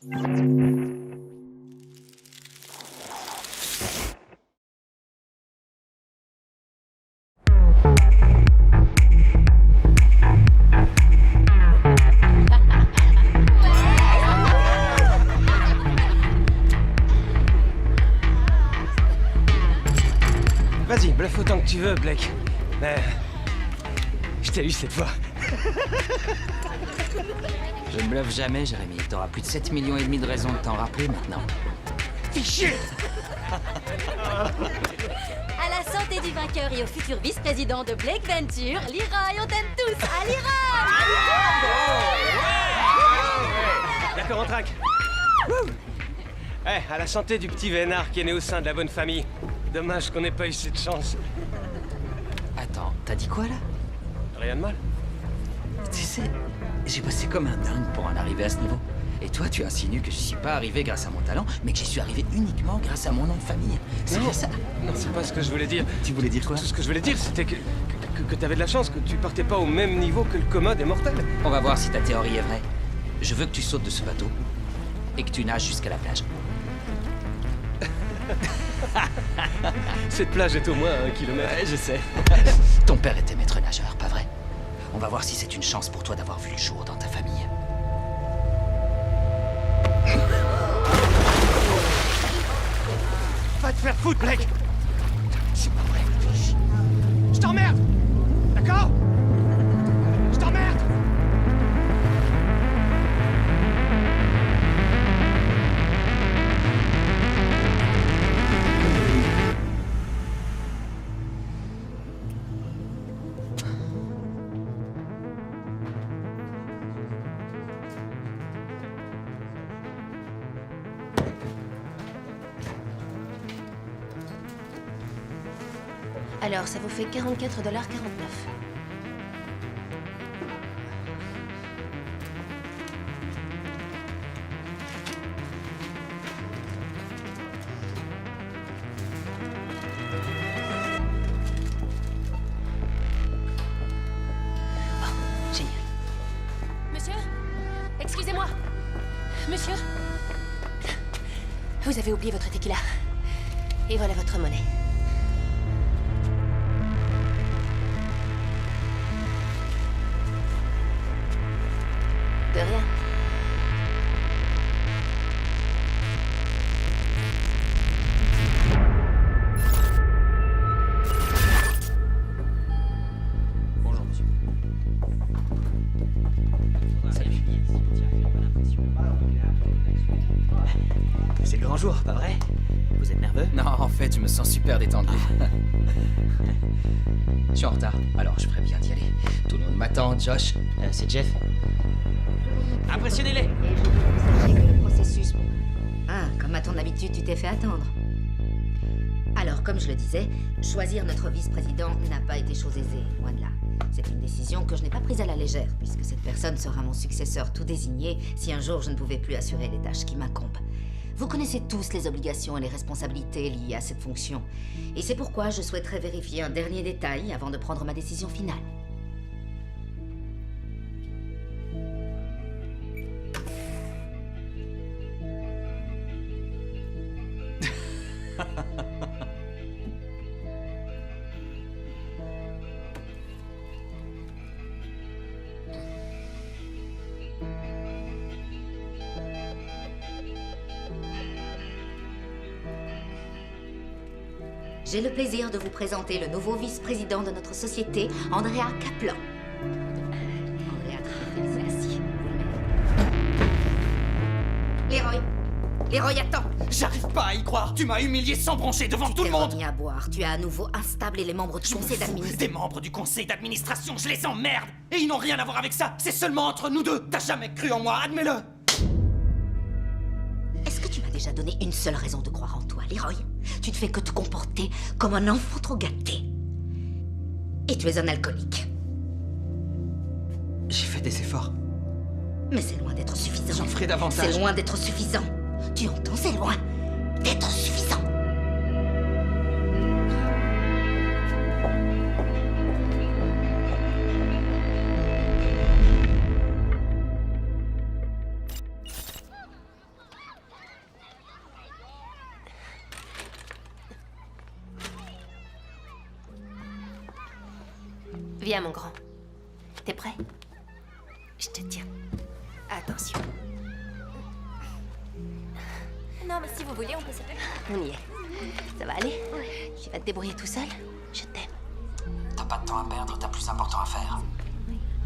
Vas-y, bluffe autant que tu veux, Blake. Mais... je t'ai eu cette fois. Je ne bluffe jamais, Jérémy. T'auras plus de 7,5 millions de raisons de t'en rappeler maintenant. Fichier. À la santé du vainqueur et au futur vice-président de Blake Venture, Leroy, on t'aime tous. À Leroy! D'accord, on traque. À la santé du petit vénard qui est né au sein de la bonne famille. Dommage qu'on n'ait pas eu cette chance. Attends, t'as dit quoi là? Rien de mal. Tu sais, j'ai bossé comme un dingue pour en arriver à ce niveau. Et toi, tu insinues que je suis pas arrivé grâce à mon talent, mais que j'y suis arrivé uniquement grâce à mon nom de famille. C'est bien ça? Non, c'est pas ce que je voulais dire. Tu voulais dire quoi? Tout ce que je voulais dire, c'était que t'avais de la chance, que tu partais pas au même niveau que le commode et mortel. On va voir si ta théorie est vraie. Je veux que tu sautes de ce bateau et que tu nages jusqu'à la plage. Cette plage est au moins à 1 kilomètre. Ouais, je sais. Ton père était maître nageur, pas vrai? On va voir si c'est une chance pour toi d'avoir vu le jour dans ta famille. Va te faire foutre, Blake. C'est pas vrai. Je t'emmerde. D'accord? Je t'emmerde. Alors, ça vous fait 44,49 $. Génial. Monsieur? Excusez-moi. Monsieur? Vous avez oublié votre tequila. Et voilà votre monnaie. De rien. Bonjour, monsieur. Salut. C'est le grand jour, pas vrai? Vous êtes nerveux? Non, en fait, je me sens super détendu. Je suis en retard, alors je ferais bien d'y aller. Tout le monde m'attend, Josh. C'est Jeff. Impressionnez-les! Et je veux que vous sachiez que le processus... Ah, comme à ton habitude, tu t'es fait attendre. Alors, comme je le disais, choisir notre vice-président n'a pas été chose aisée, loin de là. C'est une décision que je n'ai pas prise à la légère, puisque cette personne sera mon successeur tout désigné si un jour je ne pouvais plus assurer les tâches qui m'incombent. Vous connaissez tous les obligations et les responsabilités liées à cette fonction. Et c'est pourquoi je souhaiterais vérifier un dernier détail avant de prendre ma décision finale. J'ai le plaisir de vous présenter le nouveau vice-président de notre société, Andrea Kaplan. Andrea, très assis. Leroy! Leroy, attends! J'arrive pas à y croire. Tu m'as humilié sans broncher devant tout le Tu monde. t'es remis à boire. Tu as à nouveau instablé les membres du conseil d'administration. Des membres du conseil d'administration, je les emmerde. Et ils n'ont rien à voir avec ça. C'est seulement entre nous deux. T'as jamais cru en moi, admets-le. Est-ce que tu m'as déjà donné une seule raison de croire en toi, Leroy? Tu ne fais que te comporter comme un enfant trop gâté. Et tu es un alcoolique. J'ai fait des efforts. Mais c'est loin d'être suffisant. J'en ferai davantage. C'est loin d'être suffisant. Tu entends, c'est loin d'être suffisant. Viens, mon grand. T'es prêt? Je te tiens. Attention. Non, mais si vous voulez, on peut s'appeler. On y est. Ça va aller? Tu vas te débrouiller tout seul? Je t'aime. T'as pas de temps à perdre, t'as plus important à faire.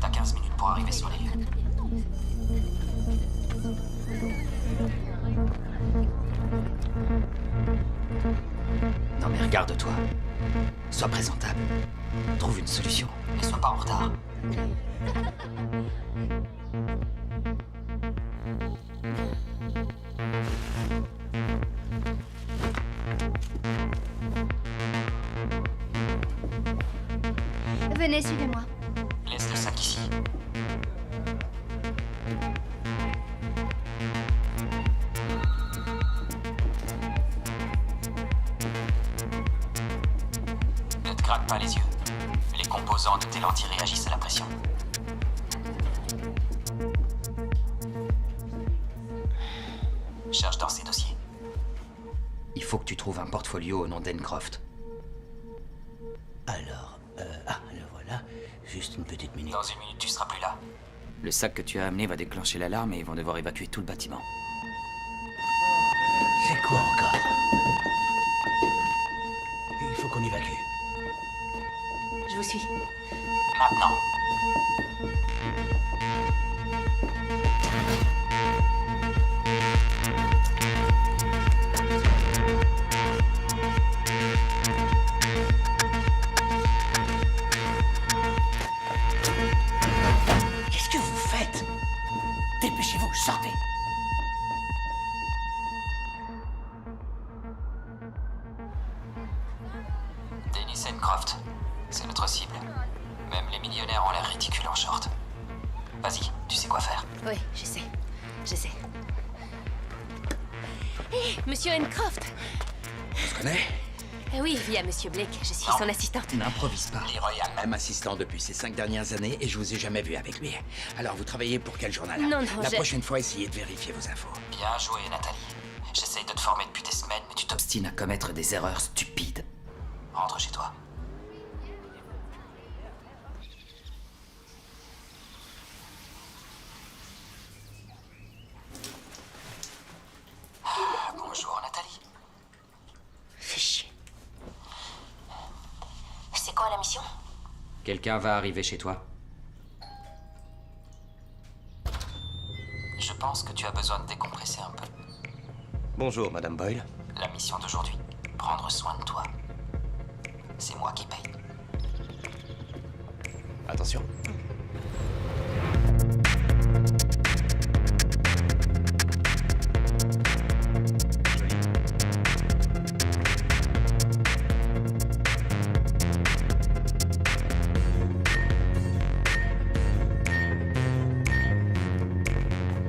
T'as 15 minutes pour arriver sur les lieux. Non mais regarde-toi. Sois présentable. Trouve une solution. Ne sois pas en retard. Venez, suivez-moi. Laisse le sac ici. Ne te gratte pas les yeux. Les composants de tes lentilles réagissent à la pression. Cherche dans ces dossiers. Il faut que tu trouves un portfolio au nom d'Encroft. Alors, le voilà. Juste une petite minute. Dans une minute, tu seras plus là. Le sac que tu as amené va déclencher l'alarme et ils vont devoir évacuer tout le bâtiment. C'est quoi encore? Il faut qu'on évacue. Je vous suis. Maintenant. Qu'est-ce que vous faites? Dépêchez-vous, sortez. Dennis Encroft, c'est notre cible. Même les millionnaires ont l'air ridicules en short. Vas-y, tu sais quoi faire. Oui, je sais. Je sais. Hé, Monsieur Encroft! On se connaît? Oui, via Monsieur Blake, je suis son assistante. N'improvise pas. Leroy a même assistant depuis ces 5 dernières années et je vous ai jamais vu avec lui. Alors vous travaillez pour quel journal? Non, La je- prochaine fois, essayez de vérifier vos infos. Bien joué, Nathalie. J'essaye de te former depuis des semaines, mais tu t'obstines à commettre des erreurs stupides. Rentre chez toi. Bonjour, Nathalie. Fais chier. C'est quoi la mission? Quelqu'un va arriver chez toi. Je pense que tu as besoin de décompresser un peu. Bonjour, Madame Boyle. La mission d'aujourd'hui, prendre soin de toi. C'est moi qui paye. Attention.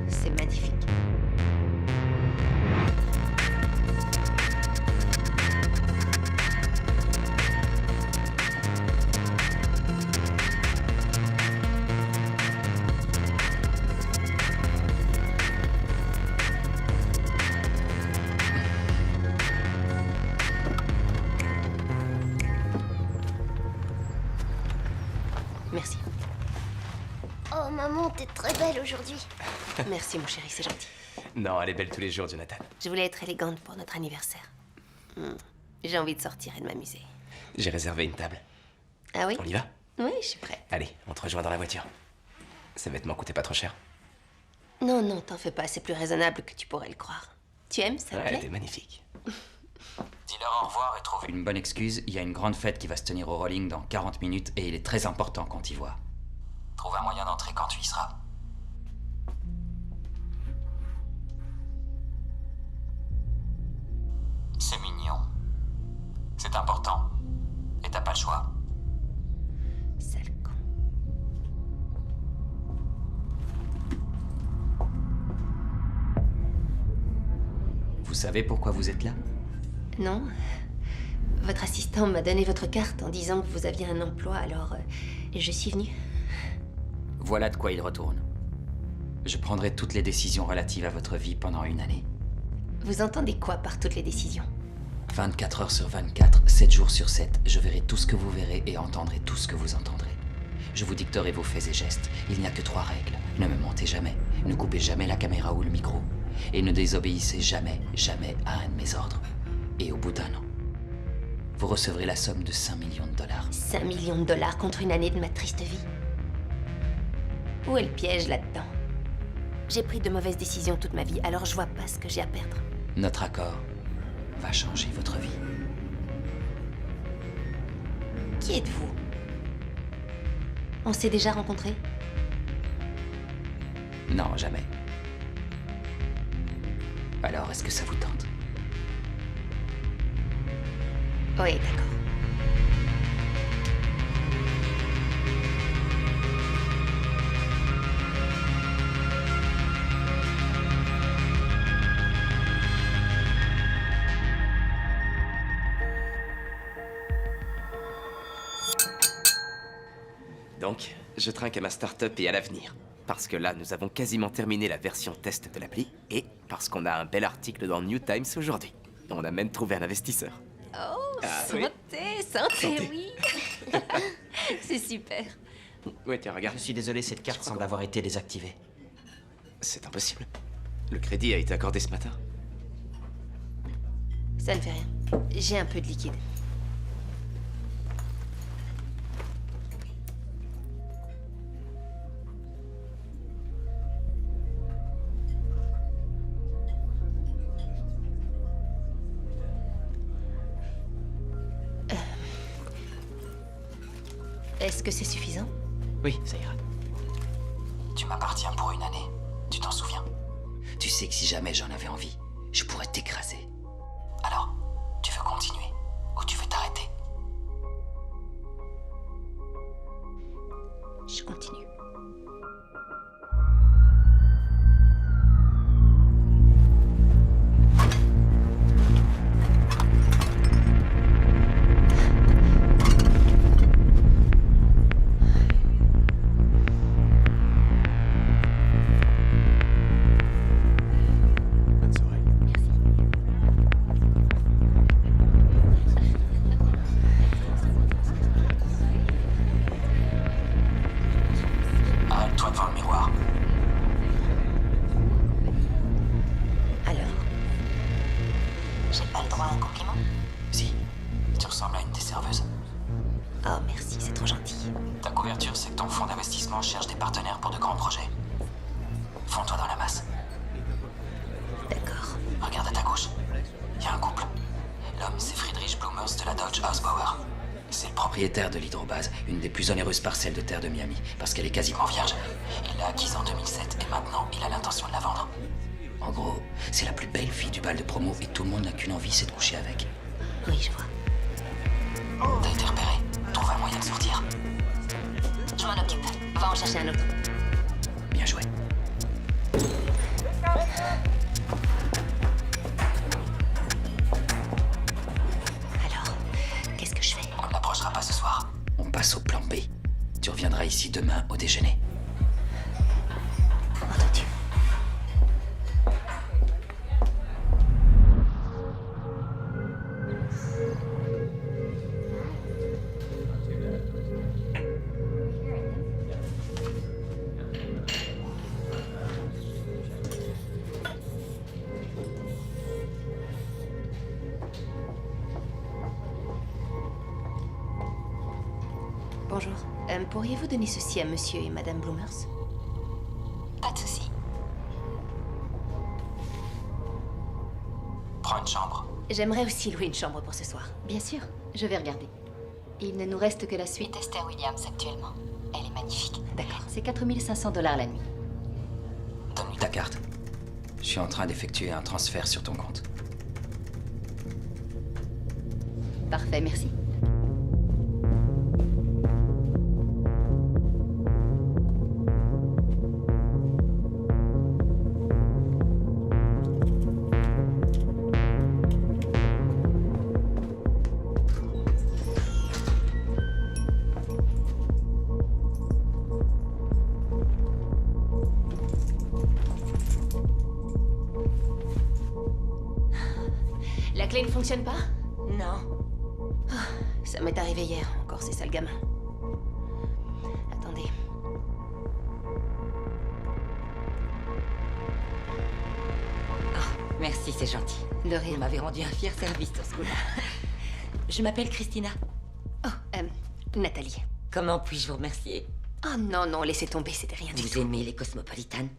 C'est magnifique. Merci. Oh, maman, t'es très belle aujourd'hui. Merci, mon chéri, c'est gentil. Non, elle est belle tous les jours, Jonathan. Je voulais être élégante pour notre anniversaire. J'ai envie de sortir et de m'amuser. J'ai réservé une table. Ah oui? On y va? Oui, je suis prête. Allez, on te rejoint dans la voiture. Ces vêtements coûtaient pas trop cher. Non, non, t'en fais pas, c'est plus raisonnable que tu pourrais le croire. Tu aimes, ça te Ouais, elle plaît? était magnifique. Dis-leur au revoir et trouve une bonne excuse. Il y a une grande fête qui va se tenir au Rolling dans 40 minutes et il est très important qu'on t'y voit. Trouve un moyen d'entrer quand tu y seras. C'est mignon. C'est important. Et t'as pas le choix. Sale con. Vous savez pourquoi vous êtes là? Non. Votre assistant m'a donné votre carte en disant que vous aviez un emploi, alors je suis venue. Voilà de quoi il retourne. Je prendrai toutes les décisions relatives à votre vie pendant une année. Vous entendez quoi par toutes les décisions? 24 heures sur 24, 7 jours sur 7, je verrai tout ce que vous verrez et entendrez tout ce que vous entendrez. Je vous dicterai vos faits et gestes. Il n'y a que 3 règles. Ne me mentez jamais. Ne coupez jamais la caméra ou le micro. Et ne désobéissez jamais, jamais à un de mes ordres. Et au bout d'1 an, vous recevrez la somme de 5 millions de dollars. 5 millions de dollars contre une année de ma triste vie. Où est le piège là-dedans? J'ai pris de mauvaises décisions toute ma vie, alors je vois pas ce que j'ai à perdre. Notre accord va changer votre vie. Qui êtes-vous? On s'est déjà rencontrés? Non, jamais. Alors, est-ce que ça vous tente? Oui, d'accord. Donc, je trinque à ma start-up et à l'avenir. Parce que là, nous avons quasiment terminé la version test de l'appli, et parce qu'on a un bel article dans New Times aujourd'hui. On a même trouvé un investisseur. Oh, oui. santé, oui. C'est super. Ouais, tiens, regarde. Je suis désolé, cette carte semble avoir été désactivée. C'est impossible. Le crédit a été accordé ce matin. Ça ne fait rien. J'ai un peu de liquide. Est-ce que c'est suffisant? Oui, ça ira. Tu m'appartiens pour 1 année. Tu t'en souviens? Tu sais que si jamais j'en avais envie, je pourrais t'écraser. Alors, tu veux continuer ou tu veux t'arrêter? Je continue. Bonne soirée. Arrête-toi devant le miroir. Alors? J'ai pas le droit à un compliment? Si, tu ressembles à une des serveuses. Oh, merci, c'est trop gentil. Ta couverture, c'est que ton fonds d'investissement cherche des partenaires pour de grands projets. Fonds-toi dans la masse. D'accord. Regarde à ta gauche. Il y a un couple. L'homme, c'est Friedrich Blumers de la Dodge Hausbauer. C'est le propriétaire de l'hydrobase, une des plus onéreuses parcelles de terre de Miami, parce qu'elle est quasiment vierge. Il l'a acquise en 2007 et maintenant, il a l'intention de la vendre. En gros, c'est la plus belle fille du bal de promo et tout le monde n'a qu'une envie, c'est de coucher avec. Oui, je vois. T'as été repéré. Trouve un moyen de sortir. Je m'en occupe. Va en chercher un autre. Bien joué. Alors, qu'est-ce que je fais? On n'approchera pas ce soir. On passe au plan B. Tu reviendras ici demain au déjeuner. Entendu. Bonjour. Pourriez-vous donner ceci à monsieur et madame Blumers? Pas de souci. Prends une chambre. J'aimerais aussi louer une chambre pour ce soir. Bien sûr, je vais regarder. Il ne nous reste que la suite Esther Williams actuellement. Elle est magnifique. D'accord. C'est 4500 $ la nuit. Donne-lui ta carte. Je suis en train d'effectuer un transfert sur ton compte. Parfait, merci. La clé ne fonctionne pas? Non. Ah, ça m'est arrivé hier, encore ces sales gamins. Attends, Merci, c'est gentil. De Vous rien. m'avez rendu un fier service sur ce coup-là. Je m'appelle Christina. Oh, Nathalie. Comment puis-je vous remercier? Oh non, non, laissez tomber, c'était rien du Vous tout. aimez les cosmopolitanes?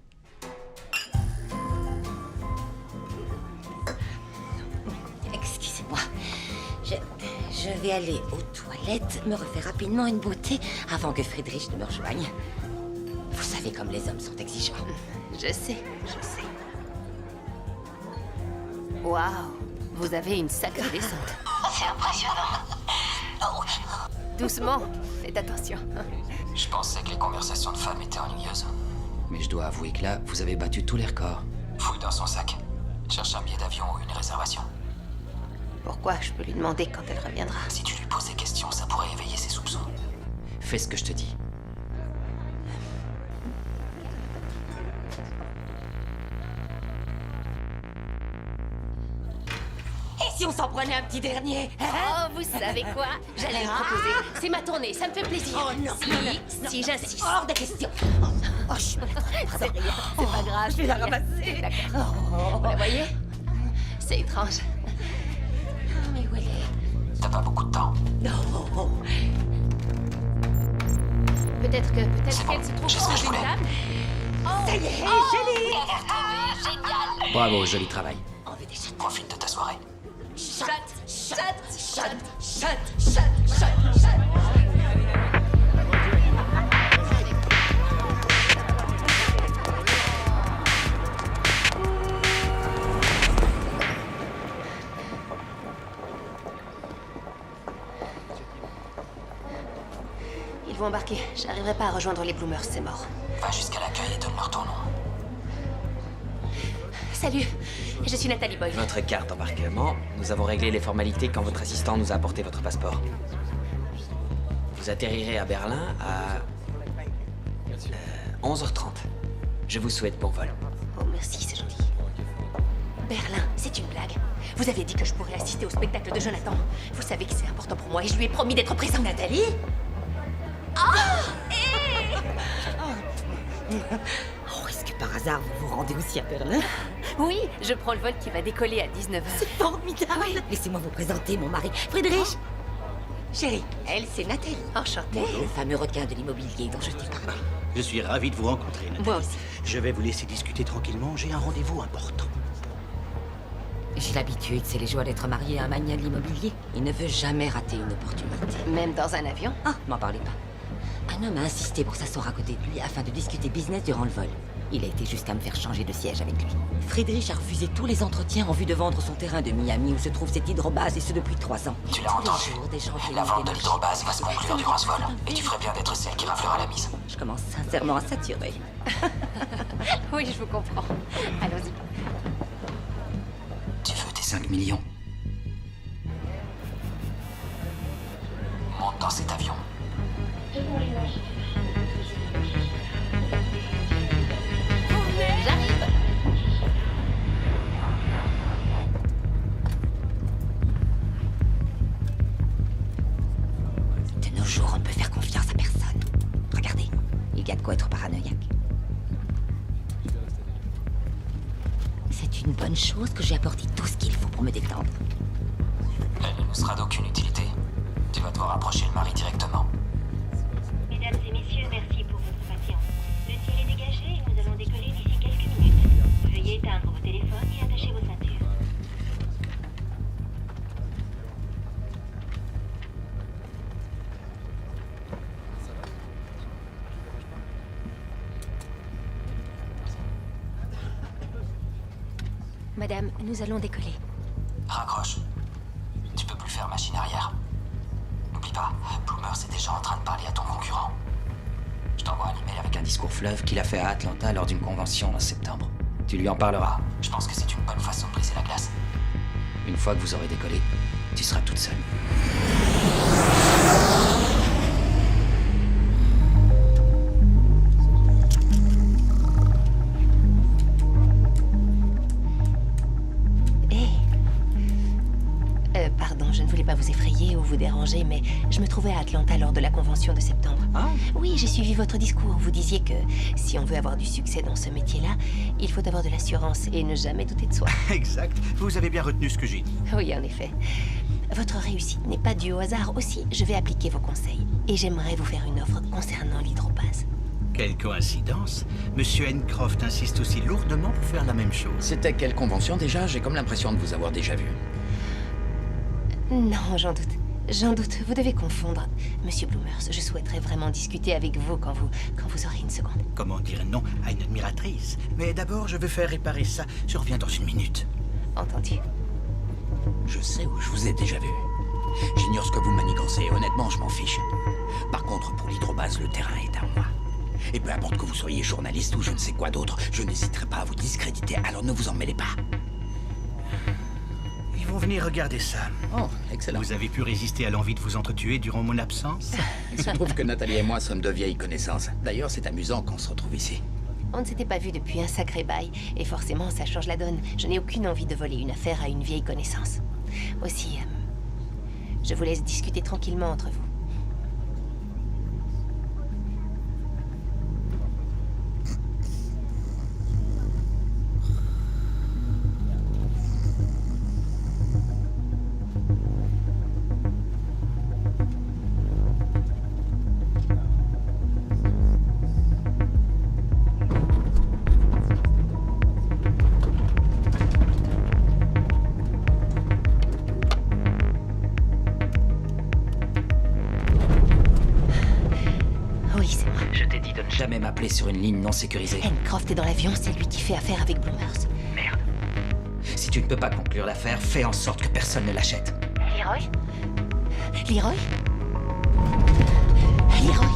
Excusez-moi. Je vais aller aux toilettes, me refaire rapidement une beauté avant que Friedrich ne me rejoigne. Vous savez comme les hommes sont exigeants. Je sais, je sais. Waouh, vous avez une sacrée descente. C'est impressionnant. Doucement, faites attention. Je pensais que les conversations de femmes étaient ennuyeuses. Mais je dois avouer que là, vous avez battu tous les records. Fouille dans son sac. Cherche un billet d'avion ou une réservation. Pourquoi? Je peux lui demander quand elle reviendra. Si tu lui poses des questions, ça pourrait éveiller ses soupçons. Fais ce que je te dis. Et si on s'en prenait un petit dernier? Oh, vous savez quoi? J'allais le proposer. C'est ma tournée, ça me fait plaisir. Oh non, Si, j'insiste. Hors de question. Oh, chut. C'est rien, c'est pas grave. Je vais la ramasser. D'accord. Vous la voyez? C'est étrange. Mais où elle est? T'as pas beaucoup de temps. Peut-être C'est bon, qu'elle se trouve j'ai ce que je dans une voulais. table. Ça y est, génie! Bravo, joli travail. On veut des chats. Profite de ta soirée. Chat, chat, chat, chat, chat, chat, chat. Ils vont embarquer. J'arriverai pas à rejoindre les Bloomers, c'est mort. Va jusqu'à l'accueil et donne-leur ton nom. Salut, je suis Nathalie Boyle. Votre carte d'embarquement. Nous avons réglé les formalités quand votre assistant nous a apporté votre passeport. Vous atterrirez à Berlin à 11h30. Je vous souhaite bon vol. Oh, merci, c'est gentil. Berlin, c'est une blague. Vous avez dit que je pourrais assister au spectacle de Jonathan. Vous savez que c'est important pour moi et je lui ai promis d'être présent. Nathalie? Oh, est-ce que par hasard vous vous rendez aussi à Berlin? Oui, je prends le vol qui va décoller à 19h. Formidable! Laissez-moi vous présenter mon mari, Friedrich. Chérie, elle, c'est Nathalie. Enchantée. Le fameux requin de l'immobilier dont je t'ai parlé. Je suis ravi de vous rencontrer, Nathalie. Moi aussi. Je vais vous laisser discuter tranquillement, j'ai un rendez-vous important. J'ai l'habitude, c'est les joies d'être marié à un magnat de l'immobilier. Il ne veut jamais rater une opportunité. Même dans un avion. Ah, m'en parlez pas. Un homme a insisté pour s'asseoir à côté de lui afin de discuter business durant le vol. Il a été jusqu'à me faire changer de siège avec lui. Friedrich a refusé tous les entretiens en vue de vendre son terrain de Miami où se trouve cette hydrobase et ce depuis 3 ans. Tu l'as Tous les entendu. jours, des gens viennent La me vente de démarcher. l'hydrobase va se conclure durant ce vol. Et tu ferais bien d'être celle qui raflera la mise. Je commence sincèrement à saturer. Oui, je vous comprends. Allons-y. Tu veux tes 5 millions? Monte dans cet avion. J'arrive. De nos jours, on ne peut faire confiance à personne. Regardez, il y a de quoi être paranoïaque. C'est une bonne chose que j'ai apporté tout ce qu'il faut pour me détendre. Elle ne nous sera d'aucune utilité. Tu vas devoir approcher le mari directement. Mesdames et messieurs, merci pour votre patience. Le ciel est dégagé et nous allons décoller d'ici quelques minutes. Veuillez éteindre vos téléphones et attacher vos ceintures. Madame, nous allons décoller. Raccroche. Tu peux plus faire machine arrière. N'oublie pas, Bloomers est déjà en train de parler à ton concurrent. Je t'envoie un email avec un discours fleuve qu'il a fait à Atlanta lors d'une convention en septembre. Tu lui en parleras. Je pense que c'est une bonne façon de briser la glace. Une fois que vous aurez décollé, tu seras toute seule. Pardon, je je ne voulais pas vous effrayer ou vous déranger, mais je me trouvais à Atlanta lors de la convention de septembre. Ah. Oui, j'ai suivi votre discours. Vous disiez que si on veut avoir du succès dans ce métier-là, il faut avoir de l'assurance et ne jamais douter de soi. Exact. Vous avez bien retenu ce que j'ai dit. Oui, en effet. Votre réussite n'est pas due au hasard. Aussi, je vais appliquer vos conseils. Et j'aimerais vous faire une offre concernant l'hydrobase. Quelle coïncidence. Monsieur Hencroft insiste aussi lourdement pour faire la même chose. C'était quelle convention déjà? J'ai comme l'impression de vous avoir déjà vu. Non, j'en doute. J'en doute. Vous devez confondre. Monsieur Bloomers, je souhaiterais vraiment discuter avec vous quand vous aurez une seconde. Comment dire non à une admiratrice? Mais d'abord, je veux faire réparer ça. Je reviens dans une minute. Entendu. Je sais où je vous ai déjà vu. J'ignore ce que vous manigancez. Honnêtement, je m'en fiche. Par contre, pour l'hydrobase, le terrain est à moi. Et peu importe que vous soyez journaliste ou je ne sais quoi d'autre, je n'hésiterai pas à vous discréditer, alors ne vous en mêlez pas. Ils vont venir regarder ça. Oh, excellent. Vous avez pu résister à l'envie de vous entretuer durant mon absence? Il se trouve que Nathalie et moi sommes de vieilles connaissances. D'ailleurs, c'est amusant qu'on se retrouve ici. On ne s'était pas vu depuis un sacré bail, et forcément, ça change la donne. Je n'ai aucune envie de voler une affaire à une vieille connaissance. Aussi, je vous laisse discuter tranquillement entre vous. Oui, c'est moi. Je t'ai dit de ne jamais m'appeler sur une ligne non sécurisée. Hencroft est dans l'avion, c'est lui qui fait affaire avec Bloomers. Merde. Si tu ne peux pas conclure l'affaire, fais en sorte que personne ne l'achète. Leroy? Leroy? Leroy?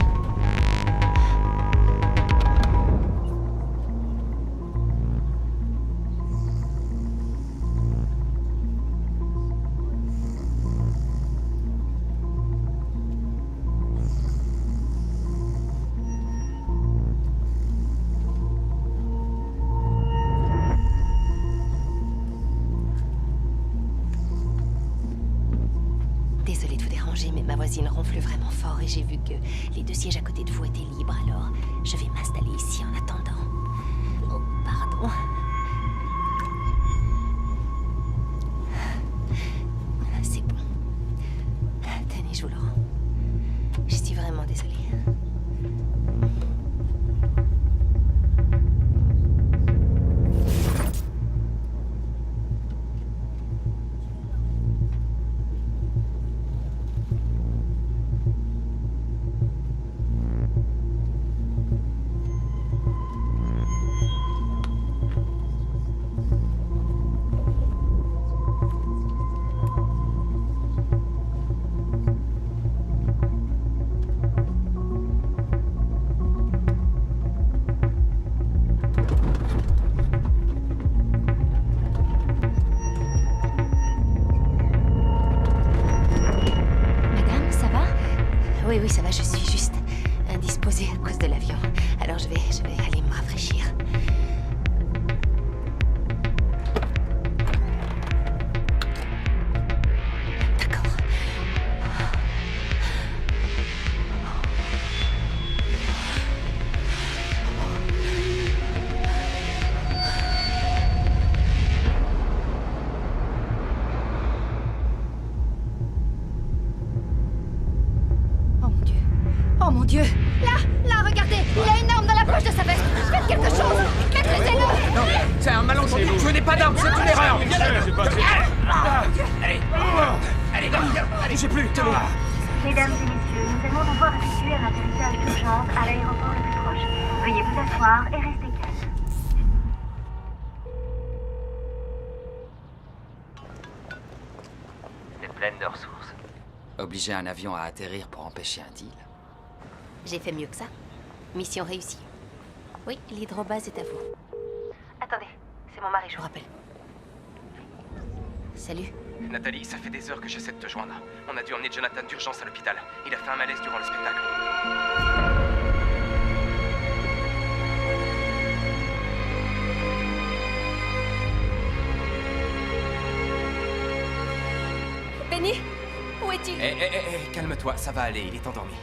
Désolée de vous déranger, mais ma voisine ronfle vraiment fort et j'ai vu que les deux sièges à côté de vous étaient libres, alors je vais m'installer ici en attendant. Oh, pardon. C'est bon. Tenez, je vous le rends. Je suis vraiment désolée. Madame, ça va? Oui, oui, ça va, je suis juste indisposée à cause de l'avion. Alors je vais aller me rafraîchir. D'accord. Oh mon Dieu. Oh mon Dieu. Là, regardez. Il a une arme dans la poche de sa veste. Faites quelque chose. Maîtrisez-le. Non, c'est un malentendu. Je n'ai pas d'arme, c'est une erreur. Allez, bougez plus, tenez. Mesdames et messieurs, nous allons devoir effectuer un atterrissage d'urgence à l'aéroport le plus proche. Veuillez vous asseoir et rester calme. C'est pleine de ressources. Obliger un avion à atterrir pour empêcher un deal. J'ai fait mieux que ça. Mission réussie. Oui, l'hydrobase est à vous. Attendez, c'est mon mari, je vous rappelle. Salut. Nathalie, ça fait des heures que j'essaie de te joindre. On a dû emmener Jonathan d'urgence à l'hôpital. Il a fait un malaise durant le spectacle. Benny, est-il? Calme-toi, ça va aller, il est endormi.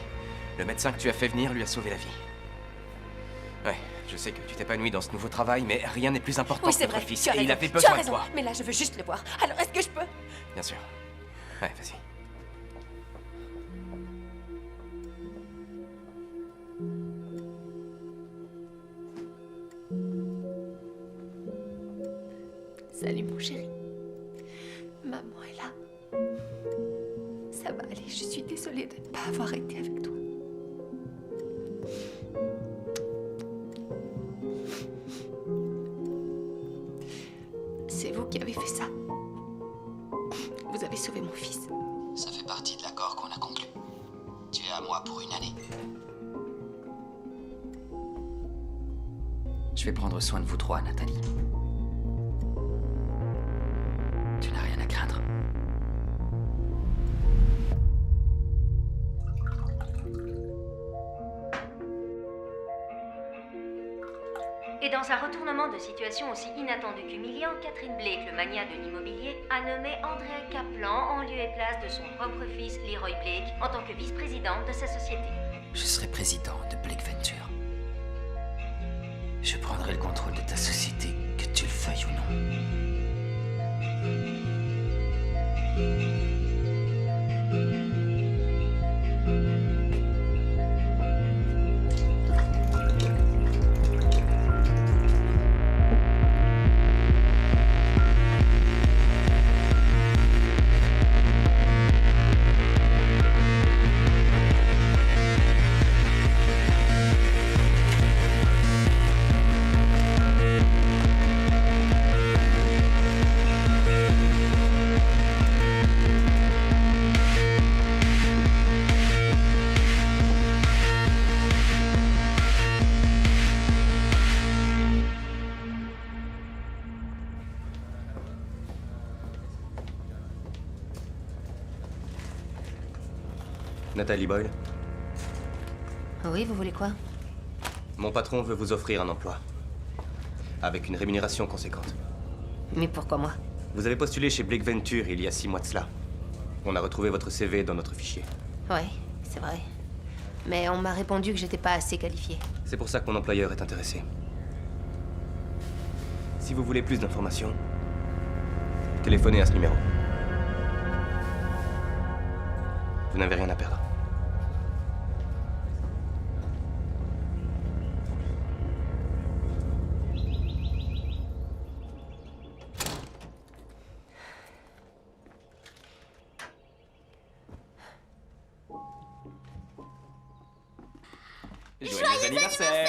Le médecin que tu as fait venir lui a sauvé la vie. Ouais, je sais que tu t'épanouis dans ce nouveau travail, mais rien n'est plus important Oui, que c'est notre vrai, fils. tu as Et il raison, avait tu as besoin de raison. toi. Mais là, je veux juste le voir. Alors, est-ce que je peux? Bien sûr. Ouais, vas-y. Salut, mon chéri. Maman est là. Ça va aller, je suis désolée de ne pas avoir été avec toi. C'est vous qui avez fait ça. Vous avez sauvé mon fils. Ça fait partie de l'accord qu'on a conclu. Tu es à moi pour une année. Je vais prendre soin de vous trois, Nathalie. Tu n'as rien à craindre. Et dans un retournement de situation aussi inattendu qu'humiliant, Catherine Blake, le magnat de l'immobilier, a nommé Andrea Kaplan en lieu et place de son propre fils, Leroy Blake, en tant que vice-présidente de sa société. Je serai président de Blake Venture. Je prendrai le contrôle de ta société, que tu le veuilles ou non. Nathalie Boyle, Oui, vous voulez quoi? mon patron veut vous offrir un emploi. Avec une rémunération conséquente. Mais pourquoi moi? Vous avez postulé chez Blake Venture il y a 6 mois de cela. On a retrouvé votre CV dans notre fichier. Ouais, c'est vrai. Mais on m'a répondu que j'étais pas assez qualifiée. C'est pour ça que mon employeur est intéressé. Si vous voulez plus d'informations, téléphonez à ce numéro. Vous n'avez rien à perdre. Joyeux anniversaire!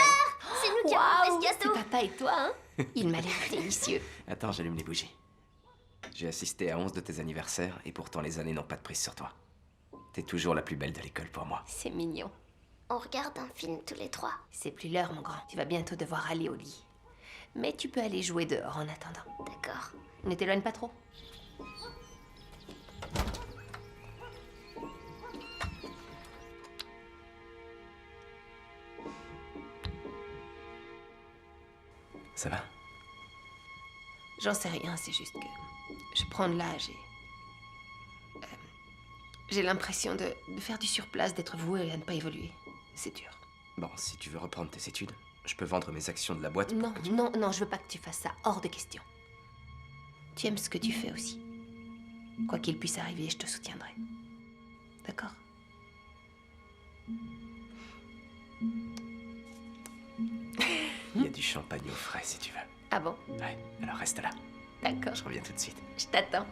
C'est nous qui avons fait ce C'est gâteau. papa et toi, hein? Il m'a l'air délicieux. Attends, j'allume les bougies. J'ai assisté à 11 de tes anniversaires et pourtant les années n'ont pas de prise sur toi. T'es toujours la plus belle de l'école pour moi. C'est mignon. On regarde un film tous les trois. C'est plus l'heure, mon grand. Tu vas bientôt devoir aller au lit. Mais tu peux aller jouer dehors en attendant. D'accord. Ne t'éloigne pas trop. Ça va? J'en sais rien, c'est juste que je prends de l'âge et... j'ai l'impression de faire du surplace, d'être vouée à ne pas évoluer. C'est dur. Bon, si tu veux reprendre tes études, je peux vendre mes actions de la boîte. Non, non, non, je veux pas que tu fasses ça. Hors de question. Tu aimes ce que tu fais aussi. Quoi qu'il puisse arriver, je te soutiendrai. D'accord? Il y a du champagne au frais si tu veux. Ah bon? Ouais, alors reste là. D'accord. Je reviens tout de suite. Je t'attends.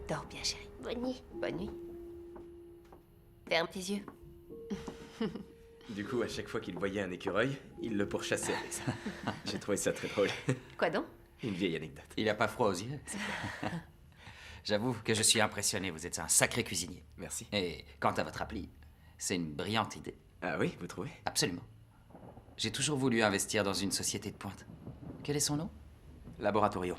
Dors bien, chérie. Bonne nuit. Bonne nuit. Ferme tes yeux. Du coup, à chaque fois qu'il voyait un écureuil, il le pourchassait avec ça. J'ai trouvé ça très drôle. Quoi donc? Une vieille anecdote. Il a pas froid aux yeux. J'avoue que je suis impressionné, vous êtes un sacré cuisinier. Merci. Et quant à votre appli, c'est une brillante idée. Ah oui, vous trouvez? Absolument. J'ai toujours voulu investir dans une société de pointe. Quel est son nom? Laboratorio.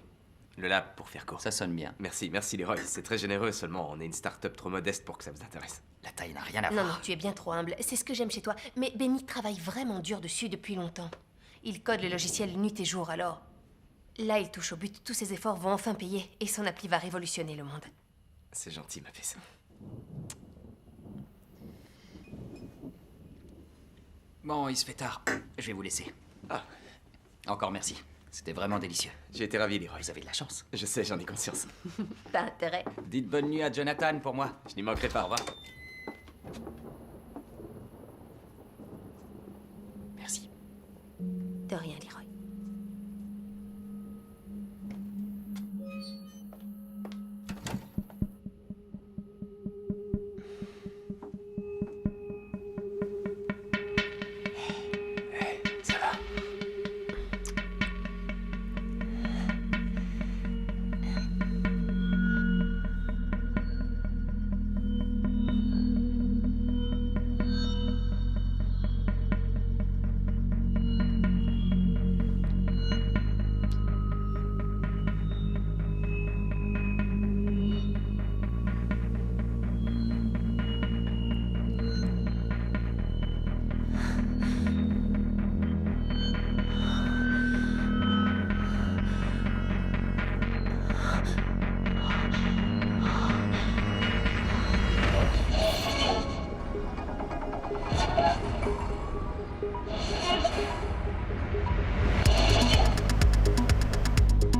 Le lab pour faire court. Ça sonne bien. Merci, merci Leroy. C'est très généreux, seulement on est une start-up trop modeste pour que ça vous intéresse. La taille n'a rien à Non, voir. non, tu es bien trop humble. C'est ce que j'aime chez toi. Mais Benny travaille vraiment dur dessus depuis longtemps. Il code le logiciel nuit et jour, alors... Là, il touche au but. Tous ses efforts vont enfin payer. Et son appli va révolutionner le monde. C'est gentil, ma fille. Bon, il se fait tard. Je vais vous laisser. Ah. Encore merci. C'était vraiment délicieux. J'ai été ravi, Leroy. Vous avez de la chance. Je sais, j'en ai conscience. T'as intérêt. Dites bonne nuit à Jonathan pour moi. Je n'y manquerai pas, au revoir. Merci. De rien, Leroy. Ça va.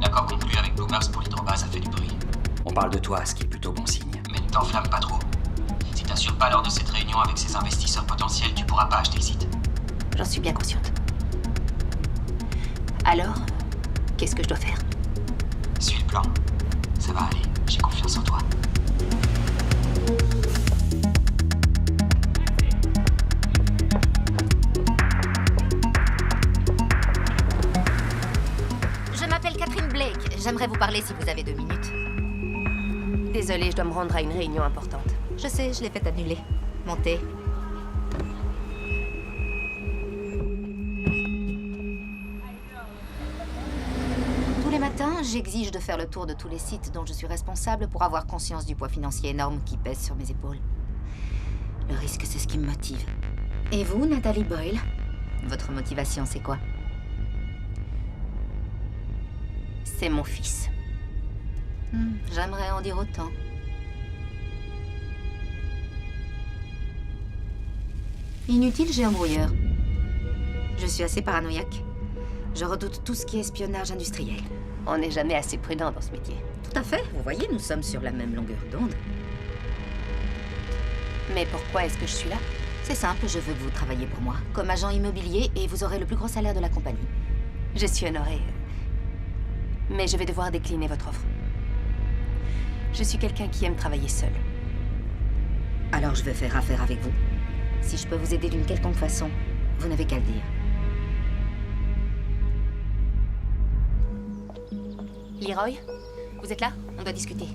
L'accord conclu avec Blue Mars pour l'hydrobase a fait du bruit. On parle de toi, ce qui est plutôt bon signe. Mais ne t'enflamme pas trop. Si t'assures pas lors de cette réunion avec ces investisseurs potentiels, tu pourras pas acheter le site. J'en suis bien consciente. Alors, qu'est-ce que je dois faire? Suis le plan. Ça va aller. J'ai confiance en toi. Je m'appelle Catherine Blake. J'aimerais vous parler si vous avez 2 minutes. Désolée, je dois me rendre à une réunion importante. Je sais, je l'ai fait annuler. Montez. Tous les matins, j'exige de faire le tour de tous les sites dont je suis responsable pour avoir conscience du poids financier énorme qui pèse sur mes épaules. Le risque, c'est ce qui me motive. Et vous, Nathalie Boyle? Votre motivation, c'est quoi? C'est mon fils. J'aimerais en dire autant. Inutile, j'ai un brouilleur. Je suis assez paranoïaque. Je redoute tout ce qui est espionnage industriel. On n'est jamais assez prudent dans ce métier. Tout à fait. Vous voyez, nous sommes sur la même longueur d'onde. Mais pourquoi est-ce que je suis là? C'est simple, je veux que vous travailliez pour moi, comme agent immobilier, et vous aurez le plus gros salaire de la compagnie. Je suis honorée. Mais je vais devoir décliner votre offre. Je suis quelqu'un qui aime travailler seul. Alors je vais faire affaire avec vous. Si je peux vous aider d'une quelconque façon, vous n'avez qu'à le dire. Leroy, vous êtes là? On doit discuter.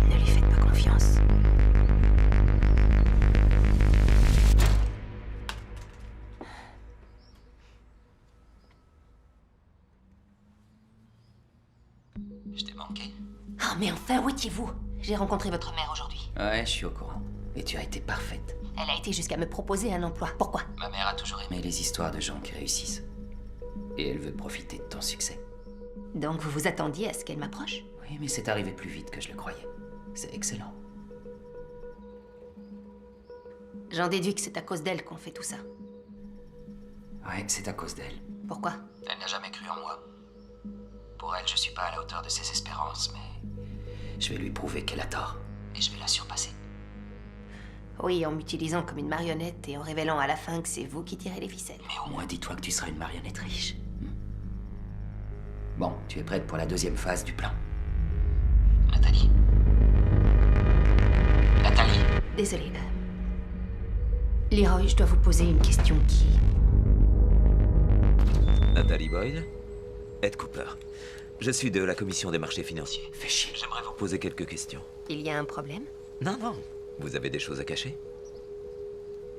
Ne lui faites pas confiance. Je t'ai manqué. Ah, mais enfin, où étiez-vous? J'ai rencontré votre mère aujourd'hui. Ouais, je suis au courant. Et tu as été parfaite. Elle a été jusqu'à me proposer un emploi. Pourquoi? Ma mère a toujours aimé les histoires de gens qui réussissent. Et elle veut profiter de ton succès. Donc vous vous attendiez à ce qu'elle m'approche? Oui, mais c'est arrivé plus vite que je le croyais. C'est excellent. J'en déduis que c'est à cause d'elle qu'on fait tout ça. Ouais, c'est à cause d'elle. Pourquoi? Elle n'a jamais cru en moi. Pour elle, je suis pas à la hauteur de ses espérances, mais je vais lui prouver qu'elle a tort. Et je vais la surpasser. Oui, en m'utilisant comme une marionnette et en révélant à la fin que c'est vous qui tirez les ficelles. Mais au moins dis-toi que tu seras une marionnette riche. Bon, tu es prête pour la deuxième phase du plan. Nathalie. Nathalie. Désolée. Leroy, je dois vous poser une question qui... Nathalie Boyle. Ed Cooper. Je suis de la commission des marchés financiers. Fais chier. J'aimerais vous poser quelques questions. Il y a un problème? Non, non. Vous avez des choses à cacher?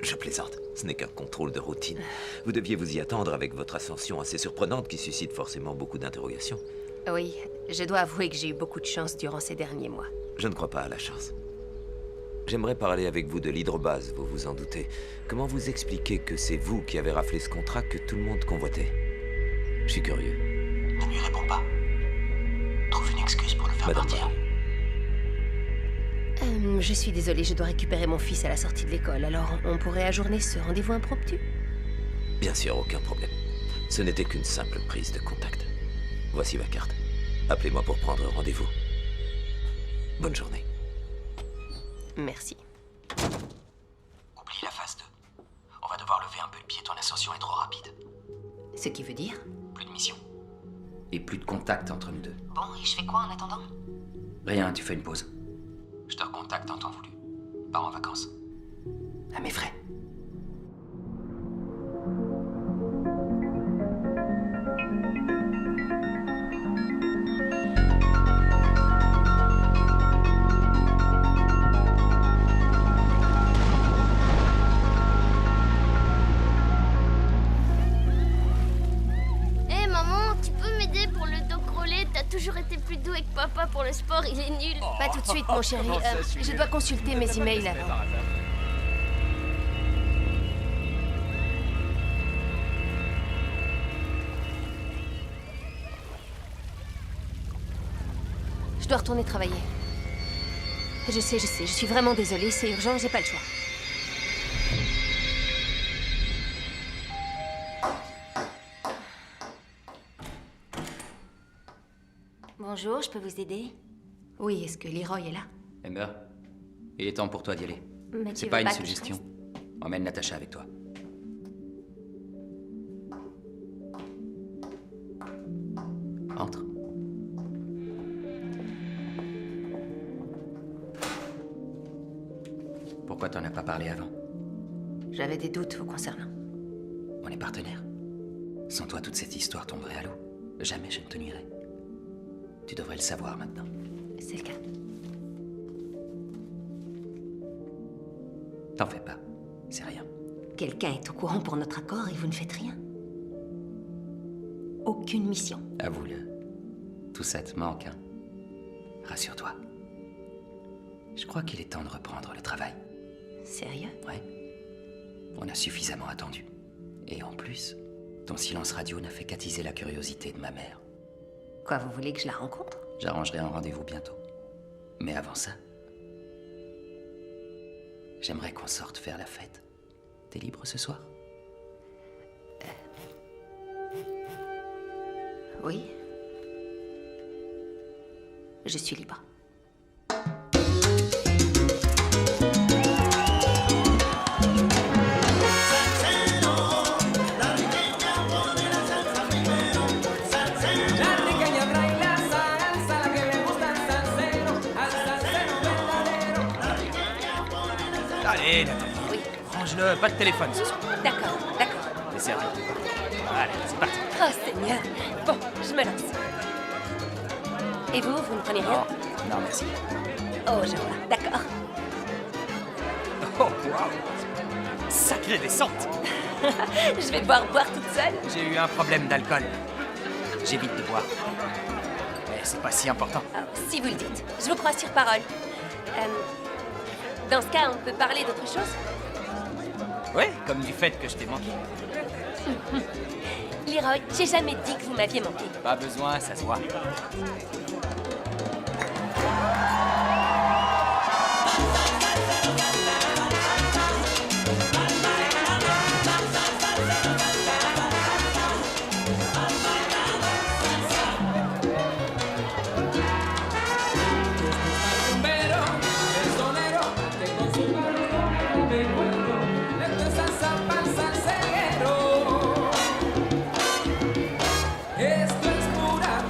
Je plaisante. Ce n'est qu'un contrôle de routine. Vous deviez vous y attendre avec votre ascension assez surprenante qui suscite forcément beaucoup d'interrogations. Oui, je dois avouer que j'ai eu beaucoup de chance durant ces derniers mois. Je ne crois pas à la chance. J'aimerais parler avec vous de l'hydrobase, vous vous en doutez. Comment vous expliquez que c'est vous qui avez raflé ce contrat que tout le monde convoitait? Je suis curieux. Ne lui réponds pas. Trouve une excuse pour le faire partir. Je suis désolée, je dois récupérer mon fils à la sortie de l'école, alors on pourrait ajourner ce rendez-vous impromptu? Bien sûr, aucun problème. Ce n'était qu'une simple prise de contact. Voici ma carte. Appelez-moi pour prendre rendez-vous. Bonne journée. Merci. Oublie la phase 2. On va devoir lever un peu le pied, ton ascension est trop rapide. Ce qui veut dire? Plus de mission. Et plus de contact entre nous deux. Bon, et je fais quoi en attendant? Rien, tu fais une pause. Je te recontacte en temps voulu. Pars en vacances. À mes frais. Hé maman, tu peux m'aider pour le dos crawlé? T'as toujours été plus doux avec papa pour le sport, il est nul. Pas tout de suite, mon chéri. Je dois consulter mes emails avant. Je dois retourner travailler. Je sais, je suis vraiment désolée, c'est urgent, j'ai pas le choix. Bonjour, je peux vous aider? Oui, est-ce que Leroy est là? Amber, il est temps pour toi d'y aller. Mais tu C'est veux pas une que je suggestion. Emmène Natacha avec toi. Entre. Pourquoi t'en as pas parlé avant? J'avais des doutes vous concernant. On est partenaires. Sans toi, toute cette histoire tomberait à l'eau. Jamais je ne te nuirais. Tu devrais le savoir maintenant. C'est le cas. T'en fais pas. C'est rien. Quelqu'un est au courant pour notre accord et vous ne faites rien? Aucune mission. Avoue-le. Tout ça te manque, hein? Rassure-toi. Je crois qu'il est temps de reprendre le travail. Sérieux? Ouais. On a suffisamment attendu. Et en plus, ton silence radio n'a fait qu'attiser la curiosité de ma mère. Quoi, vous voulez que je la rencontre? J'arrangerai un rendez-vous bientôt. Mais avant ça, j'aimerais qu'on sorte faire la fête. T'es libre ce soir? Oui. Je suis libre. Allez, Nathalie. Oui. Range-le, pas de téléphone ce soir. D'accord, d'accord. T'es servi. Allez, c'est parti. Oh, Seigneur. Bon, je me lance. Et vous, vous ne prenez rien? Non, merci. Oh, je vois. D'accord. Oh, waouh. Sacrée descente. Je vais devoir boire toute seule. J'ai eu un problème d'alcool. J'évite de boire. Mais c'est pas si important. Oh, si vous le dites. Je vous crois sur parole. Dans ce cas, on peut parler d'autre chose? Ouais, comme du fait que je t'ai manqué. Leroy, j'ai jamais dit que vous m'aviez manqué. Pas besoin, ça se voit. Esto es pura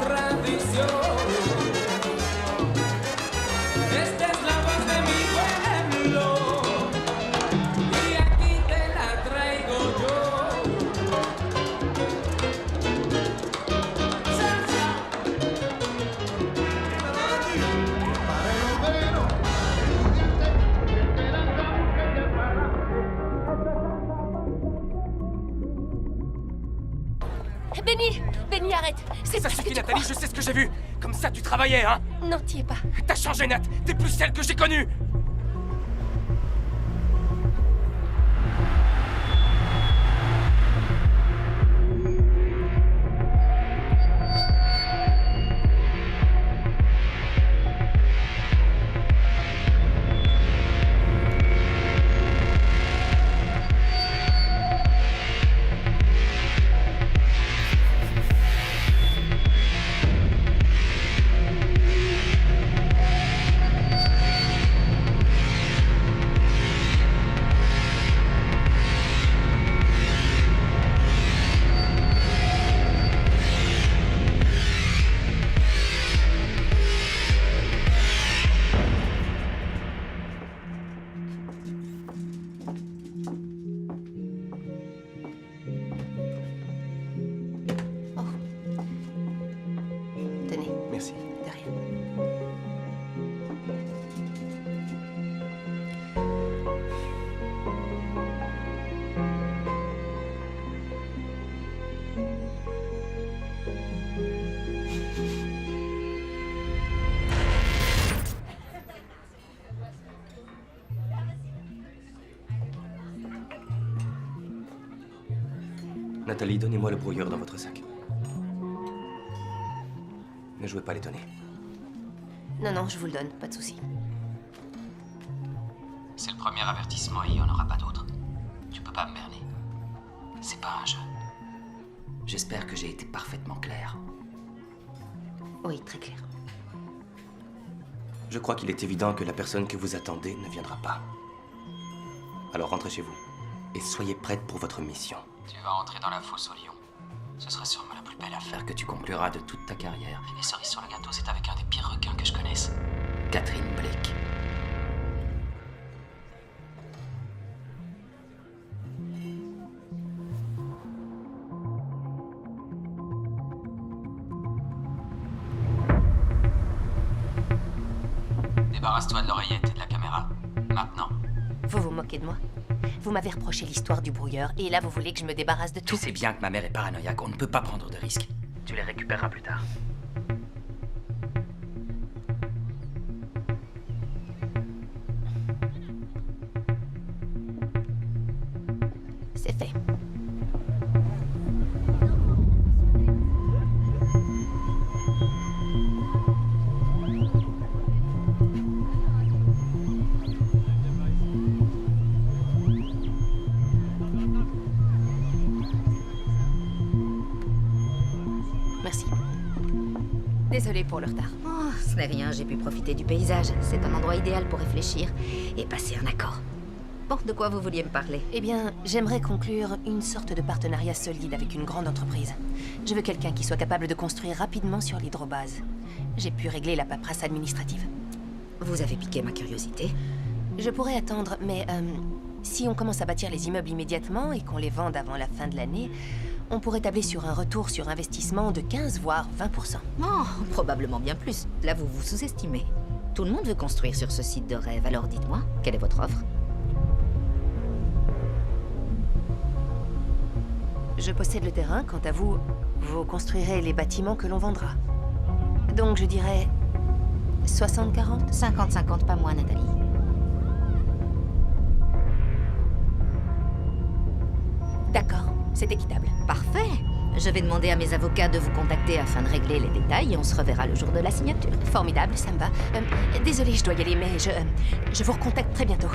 Benny, arrête. C'est Ça pas ce suffit, que tu Nathalie, crois. je sais ce que j'ai vu. Comme ça, tu travaillais, hein? Non, t'y es pas. T'as changé, Nat. T'es plus celle que j'ai connue. Tenez. Merci. De rien. Nathalie, donnez-moi le brouilleur dans votre sac. Ne jouez pas l'étonné. Non, je vous le donne, pas de souci. C'est le premier avertissement et il n'y en aura pas d'autre. Tu peux pas me berner. C'est pas un jeu. J'espère que j'ai été parfaitement clair. Oui, très clair. Je crois qu'il est évident que la personne que vous attendez ne viendra pas. Alors rentrez chez vous. Et soyez prête pour votre mission. Tu vas entrer dans la fosse au lion. Ce sera sûrement la plus belle affaire que tu concluras de toute ta carrière. Et cerise sur le gâteau, c'est avec un des pires requins que je connaisse. Catherine Blake. Débarrasse-toi de l'oreillette et de la caméra. Maintenant. Vous vous moquez de moi? Vous m'avez reproché l'histoire du brouilleur, et là vous voulez que je me débarrasse de tout? Tu sais bien que ma mère est paranoïaque, on ne peut pas prendre de risques. Tu les récupéreras plus tard. C'est fait. Merci. Désolée pour le retard. Oh, ce n'est rien, j'ai pu profiter du paysage. C'est un endroit idéal pour réfléchir et passer un accord. Bon, de quoi vous vouliez me parler? Eh bien, j'aimerais conclure une sorte de partenariat solide avec une grande entreprise. Je veux quelqu'un qui soit capable de construire rapidement sur l'hydrobase. J'ai pu régler la paperasse administrative. Vous avez piqué ma curiosité. Je pourrais attendre, mais si on commence à bâtir les immeubles immédiatement et qu'on les vende avant la fin de l'année, on pourrait tabler sur un retour sur investissement de 15 voire 20%. Oh, probablement bien plus. Là, vous vous sous-estimez. Tout le monde veut construire sur ce site de rêve, alors dites-moi, quelle est votre offre? Je possède le terrain, quant à vous, vous construirez les bâtiments que l'on vendra. Donc je dirais 60-40? 50-50, pas moins, Nathalie. D'accord, c'est équitable. Parfait. Je vais demander à mes avocats de vous contacter afin de régler les détails et on se reverra le jour de la signature. Formidable, ça me va. Désolée, je dois y aller, mais je vous recontacte très bientôt.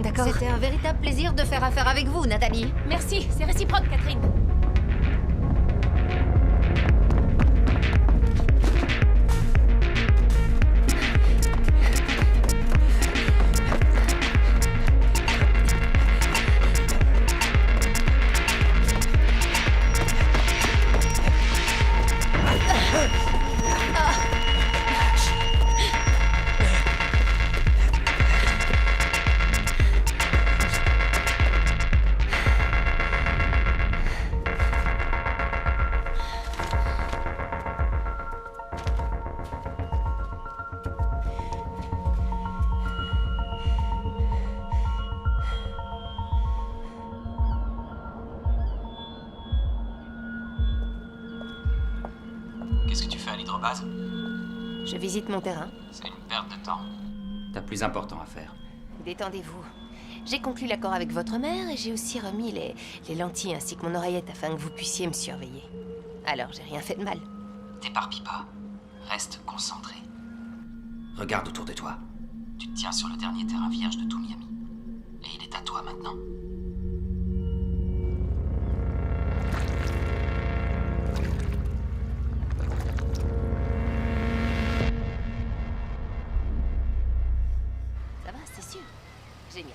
D'accord? C'était un véritable plaisir de faire affaire avec vous, Nathalie. Merci, c'est réciproque, Catherine. Qu'est-ce que tu fais à l'hydrobase? Je visite mon terrain. C'est une perte de temps. T'as plus important à faire. Détendez-vous. J'ai conclu l'accord avec votre mère et j'ai aussi remis les lentilles ainsi que mon oreillette afin que vous puissiez me surveiller. Alors, j'ai rien fait de mal. T'éparpille pas. Reste concentré. Regarde autour de toi. Tu te tiens sur le dernier terrain vierge de tout Miami. Et il est à toi maintenant. Ça va, c'est sûr. Génial.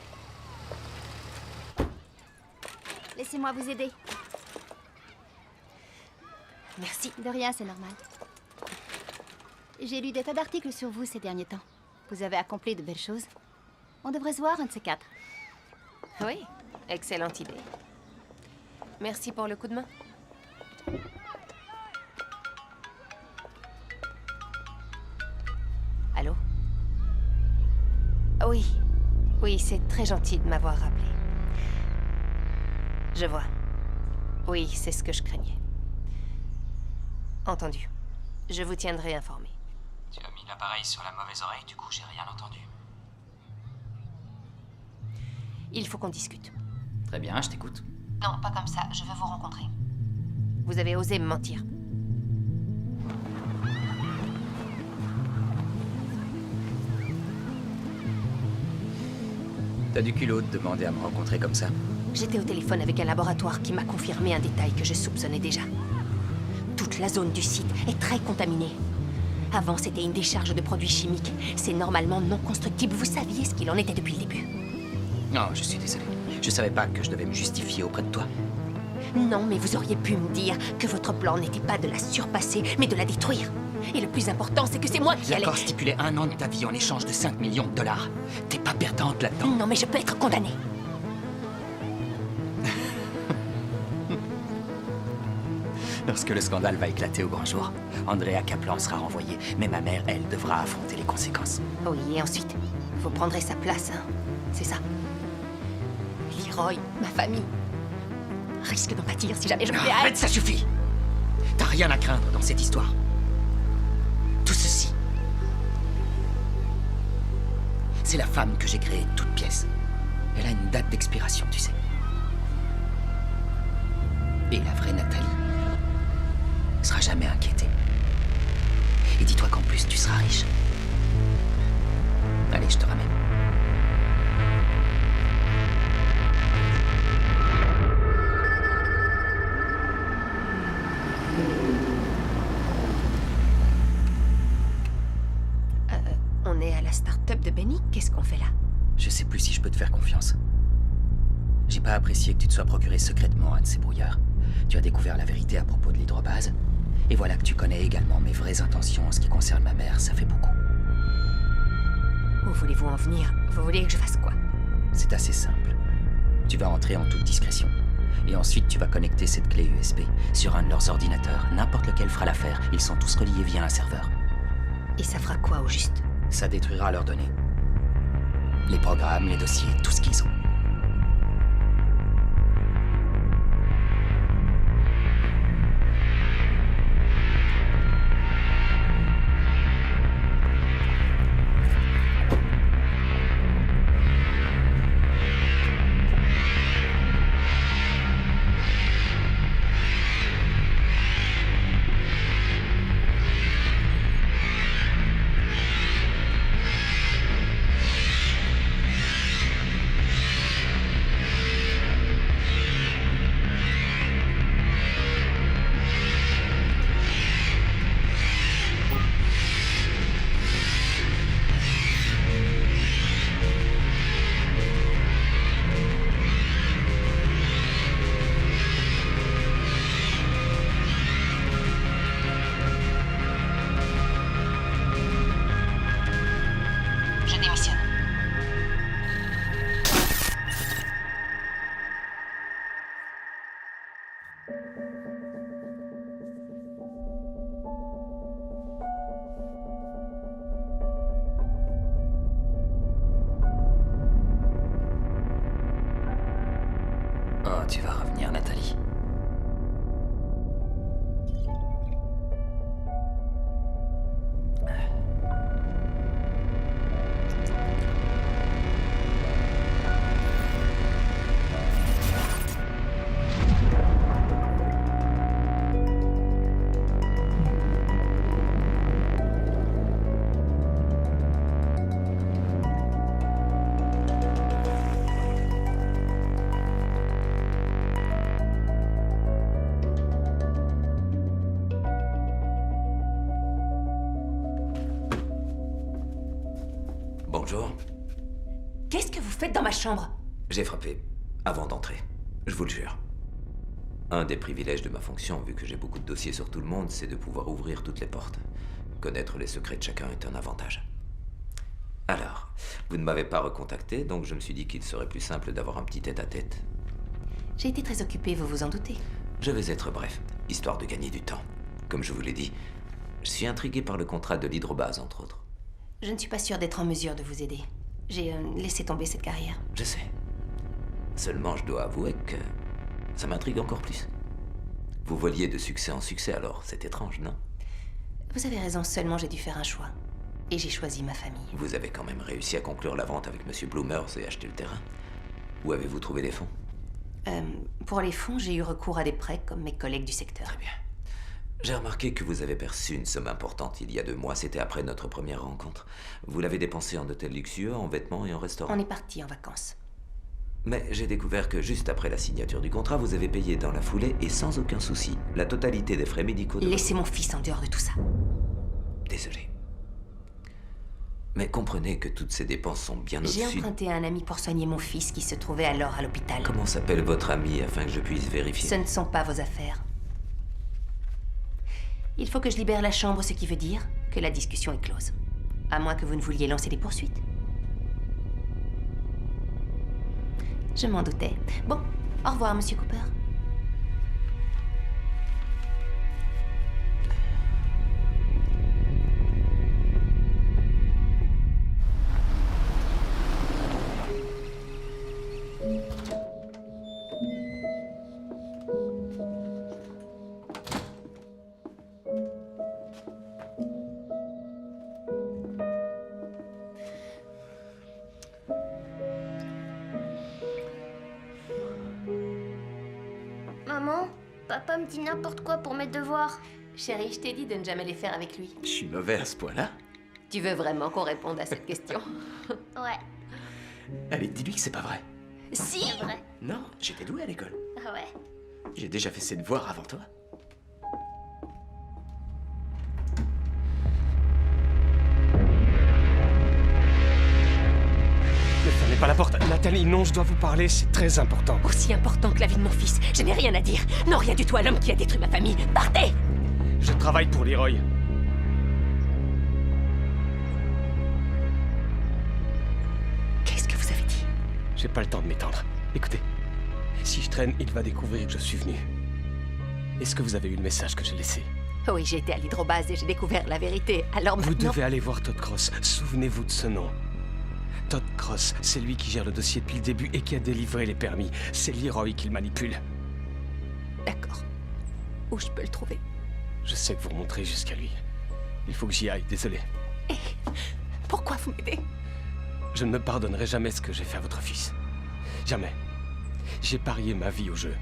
Laissez-moi vous aider. Merci. De rien, c'est normal. J'ai lu des tas d'articles sur vous ces derniers temps. Vous avez accompli de belles choses. On devrait se voir un de ces quatre. Oui, excellente idée. Merci pour le coup de main. Allô? Oui, oui, c'est très gentil de m'avoir rappelé. Je vois. Oui, c'est ce que je craignais. Entendu. Je vous tiendrai informé. Tu as mis l'appareil sur la mauvaise oreille, du coup j'ai rien entendu. Il faut qu'on discute. Très bien, je t'écoute. Non, pas comme ça, je veux vous rencontrer. Vous avez osé me mentir. T'as du culot de demander à me rencontrer comme ça? J'étais au téléphone avec un laboratoire qui m'a confirmé un détail que je soupçonnais déjà. Toute la zone du site est très contaminée. Avant, c'était une décharge de produits chimiques. C'est normalement non constructible. Vous saviez ce qu'il en était depuis le début. Non, je suis désolé. Je savais pas que je devais me justifier auprès de toi. Non, mais vous auriez pu me dire que votre plan n'était pas de la surpasser, mais de la détruire. Et le plus important, c'est que c'est moi qui allais... L'accord stipulait 1 an de ta vie en échange de 5 millions de dollars. T'es pas perdante là-dedans. Non, mais je peux être condamnée. Lorsque le scandale va éclater au grand jour, Andrea Kaplan sera renvoyée, mais ma mère, elle, devra affronter les conséquences. Oui, et ensuite, vous prendrez sa place, hein. C'est ça. Leroy, ma famille, risque d'en pâtir si jamais je me fais... Arrête, ça suffit! T'as rien à craindre dans cette histoire. Tout ceci, c'est la femme que j'ai créée de toutes pièces. Elle a une date d'expiration, tu sais. Et la vraie Nathalie sera jamais inquiétée. Et dis-toi qu'en plus, tu seras riche. Allez, je te ramène. On est à la start-up de Benny. Qu'est-ce qu'on fait là? Je sais plus si je peux te faire confiance. J'ai pas apprécié que tu te sois procuré secrètement un de ces brouillards. Tu as découvert la vérité à propos de l'hydrobase. Et voilà que tu connais également mes vraies intentions en ce qui concerne ma mère. Ça fait beaucoup. Où voulez-vous en venir? Vous voulez que je fasse quoi? C'est assez simple. Tu vas entrer en toute discrétion. Et ensuite, tu vas connecter cette clé USB sur un de leurs ordinateurs. N'importe lequel fera l'affaire. Ils sont tous reliés via un serveur. Et ça fera quoi au juste? Ça détruira leurs données. Les programmes, les dossiers, tout ce qu'ils ont. Oh, tu vas revenir, Nathalie. Bonjour. Qu'est-ce que vous faites dans ma chambre? J'ai frappé avant d'entrer. Je vous le jure. Un des privilèges de ma fonction, vu que j'ai beaucoup de dossiers sur tout le monde, c'est de pouvoir ouvrir toutes les portes. Connaître les secrets de chacun est un avantage. Alors, vous ne m'avez pas recontacté, donc je me suis dit qu'il serait plus simple d'avoir un petit tête-à-tête. J'ai été très occupée, vous vous en doutez. Je vais être bref, histoire de gagner du temps. Comme je vous l'ai dit, je suis intrigué par le contrat de l'hydrobase, entre autres. Je ne suis pas sûre d'être en mesure de vous aider. J'ai laissé tomber cette carrière. Je sais. Seulement, je dois avouer que ça m'intrigue encore plus. Vous voliez de succès en succès, alors c'est étrange, non? Vous avez raison, seulement j'ai dû faire un choix. Et j'ai choisi ma famille. Vous avez quand même réussi à conclure la vente avec M. Bloomers et acheter le terrain. Où avez-vous trouvé les fonds? Pour les fonds, j'ai eu recours à des prêts comme mes collègues du secteur. Très bien. J'ai remarqué que vous avez perçu une somme importante il y a 2 mois. C'était après notre première rencontre. Vous l'avez dépensée en hôtel luxueux, en vêtements et en restaurant. On est partis en vacances. Mais j'ai découvert que juste après la signature du contrat, vous avez payé dans la foulée et sans aucun souci la totalité des frais médicaux de... Laissez mon fils en dehors de tout ça. Désolé. Mais comprenez que toutes ces dépenses sont bien au-dessus... J'ai emprunté à un ami pour soigner mon fils qui se trouvait alors à l'hôpital. Comment s'appelle votre ami afin que je puisse vérifier? Ce ne sont pas vos affaires. Il faut que je libère la chambre, ce qui veut dire que la discussion est close. À moins que vous ne vouliez lancer des poursuites. Je m'en doutais. Bon, au revoir, Monsieur Cooper. Maman, papa me dit n'importe quoi pour mes devoirs. Chérie, je t'ai dit de ne jamais les faire avec lui. Je suis mauvais à ce point-là? Tu veux vraiment qu'on réponde à cette question? Ouais. Allez, dis-lui que c'est pas vrai. Si! C'est vrai. Non, j'étais doué à l'école. Ah ouais. J'ai déjà fait ses devoirs avant toi. Ne fermez pas la porte. Nathalie, non, je dois vous parler, c'est très important. Aussi important que la vie de mon fils. Je n'ai rien à dire. Non, rien du tout à l'homme qui a détruit ma famille. Partez! Je travaille pour Leroy. Qu'est-ce que vous avez dit? J'ai pas le temps de m'étendre. Écoutez, si je traîne, il va découvrir que je suis venu. Est-ce que vous avez eu le message que j'ai laissé? Oui, j'ai été à l'hydrobase et j'ai découvert la vérité. Alors Vous maintenant... devez aller voir Todd Cross. Souvenez-vous de ce nom. Todd Cross, c'est lui qui gère le dossier depuis le début et qui a délivré les permis. C'est Leroy qui le manipule. D'accord. Où je peux le trouver? Je sais que vous remonterez jusqu'à lui. Il faut que j'y aille, désolé. Et pourquoi vous m'aidez? Je ne me pardonnerai jamais ce que j'ai fait à votre fils. Jamais. J'ai parié ma vie au jeu.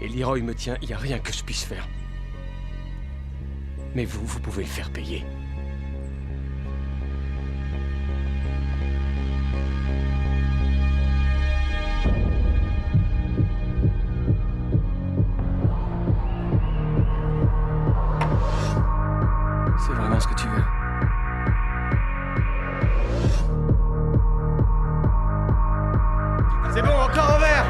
Et Leroy me tient, il n'y a rien que je puisse faire. Mais vous pouvez le faire payer. C'est vraiment ce que tu veux. C'est bon, encore un verre!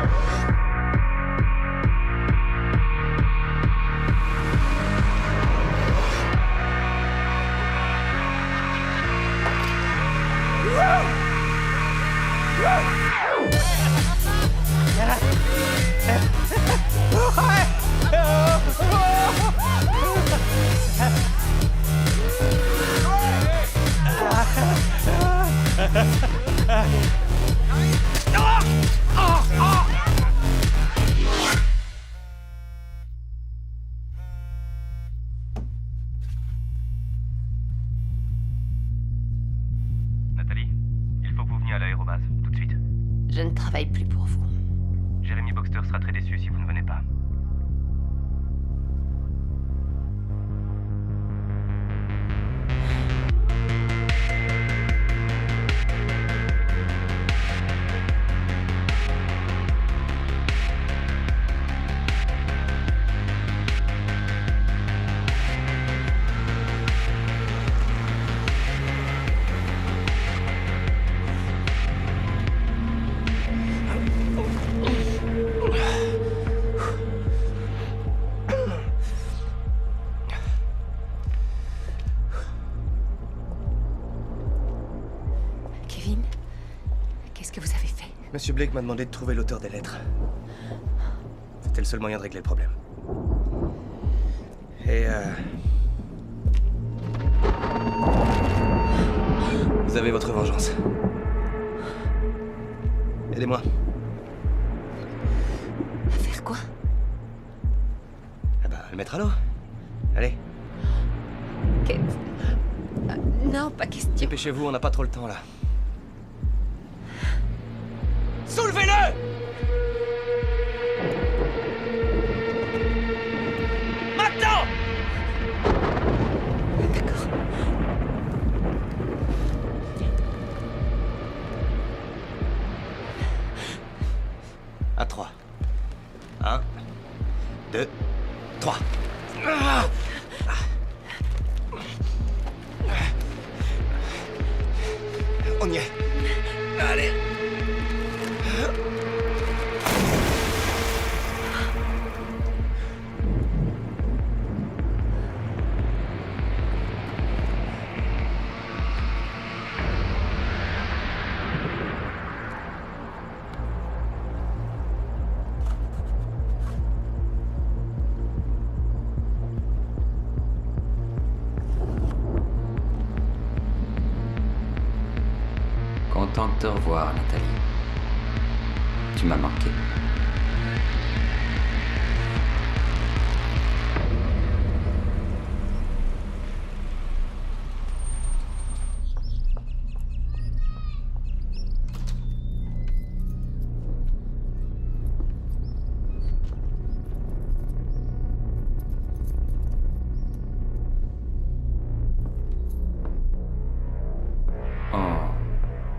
Nathalie, il faut que vous veniez à l'aérobase, tout de suite. Je ne travaille plus pour vous. Jérémy Boxter sera très déçu si vous ne venez pas. Monsieur Blake m'a demandé de trouver l'auteur des lettres. C'était le seul moyen de régler le problème. Et vous avez votre vengeance. Aidez-moi. Faire quoi? Ah bah, le mettre à l'eau. Allez. Non, pas question. Dépêchez-vous, on n'a pas trop le temps là. Soulevez-le! Maintenant! D'accord. À 3. 1, 2, 3. On y est. Allez. Content de te revoir, Nathalie. Tu m'as manqué.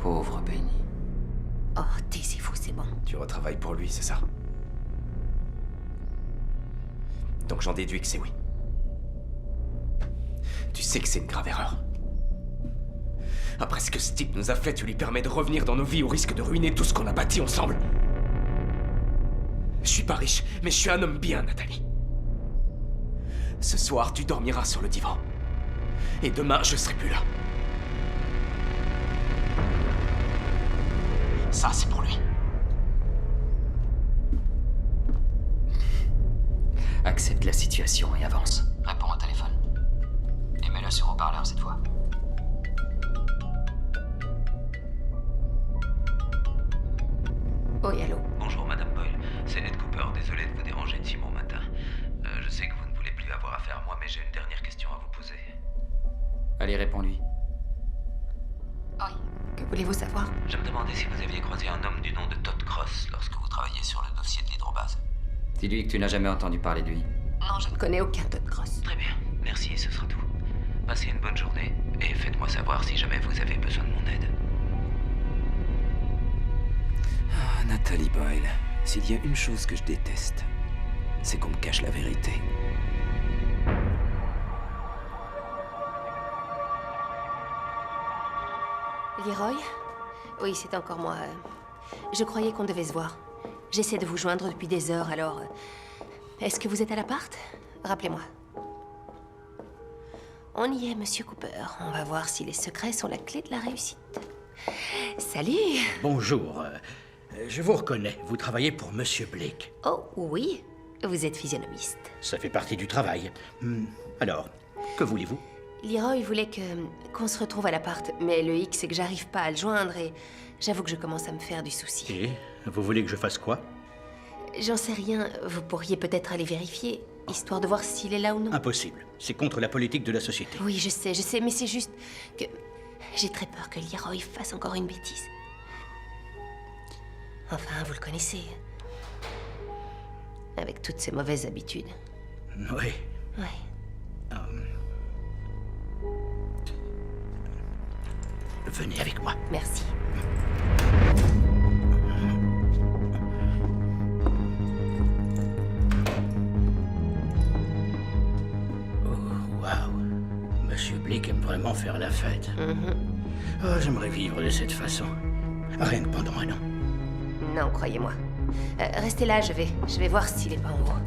Pauvre Benny. Oh, taisez-vous, c'est bon. Tu retravailles pour lui, c'est ça? Donc j'en déduis que c'est oui. Tu sais que c'est une grave erreur. Après ce que ce type nous a fait, tu lui permets de revenir dans nos vies au risque de ruiner tout ce qu'on a bâti ensemble. Je suis pas riche, mais je suis un homme bien, Nathalie. Ce soir, tu dormiras sur le divan. Et demain, je serai plus là. Ça, c'est pour lui. Accepte la situation et avance. Réponds au téléphone. Et mets-le sur haut-parleur cette fois. Oui, allô. Bonjour, Madame Boyle. C'est Ed Cooper. Désolé de vous déranger de si bon matin. Je sais que vous ne voulez plus avoir affaire à moi, mais j'ai une dernière question à vous poser. Allez, réponds-lui. Oui. Que voulez-vous savoir? Je me demandais si vous aviez croisé un homme du nom de Todd Cross lorsque vous travailliez sur le dossier de l'hydrobase. Dis-lui que tu n'as jamais entendu parler de lui. Non, je ne connais aucun Todd Cross. Très bien. Merci, ce sera tout. Passez une bonne journée et faites-moi savoir si jamais vous avez besoin de mon aide. Ah, Nathalie Boyle, s'il y a une chose que je déteste, c'est qu'on me cache la vérité. Leroy? Oui, c'est encore moi. Je croyais qu'on devait se voir. J'essaie de vous joindre depuis des heures, alors... Est-ce que vous êtes à l'appart? Rappelez-moi. On y est, Monsieur Cooper. On va voir si les secrets sont la clé de la réussite. Salut! Bonjour. Je vous reconnais. Vous travaillez pour Monsieur Blake. Oh, oui. Vous êtes physionomiste. Ça fait partie du travail. Alors, que voulez-vous? Leroy voulait qu'on se retrouve à l'appart, mais le hic, c'est que j'arrive pas à le joindre et j'avoue que je commence à me faire du souci. Et vous voulez que je fasse quoi? J'en sais rien. Vous pourriez peut-être aller vérifier, histoire de voir s'il est là ou non. Impossible. C'est contre la politique de la société. Oui, je sais, mais c'est juste que j'ai très peur que Leroy fasse encore une bêtise. Enfin, vous le connaissez. Avec toutes ses mauvaises habitudes. Oui. Ouais. Venez avec moi. Merci. Oh, waouh. Monsieur Blake aime vraiment faire la fête. Oh, j'aimerais vivre de cette façon. Rien que pendant un an. Non, croyez-moi. Restez là, je vais voir s'il est pas en haut.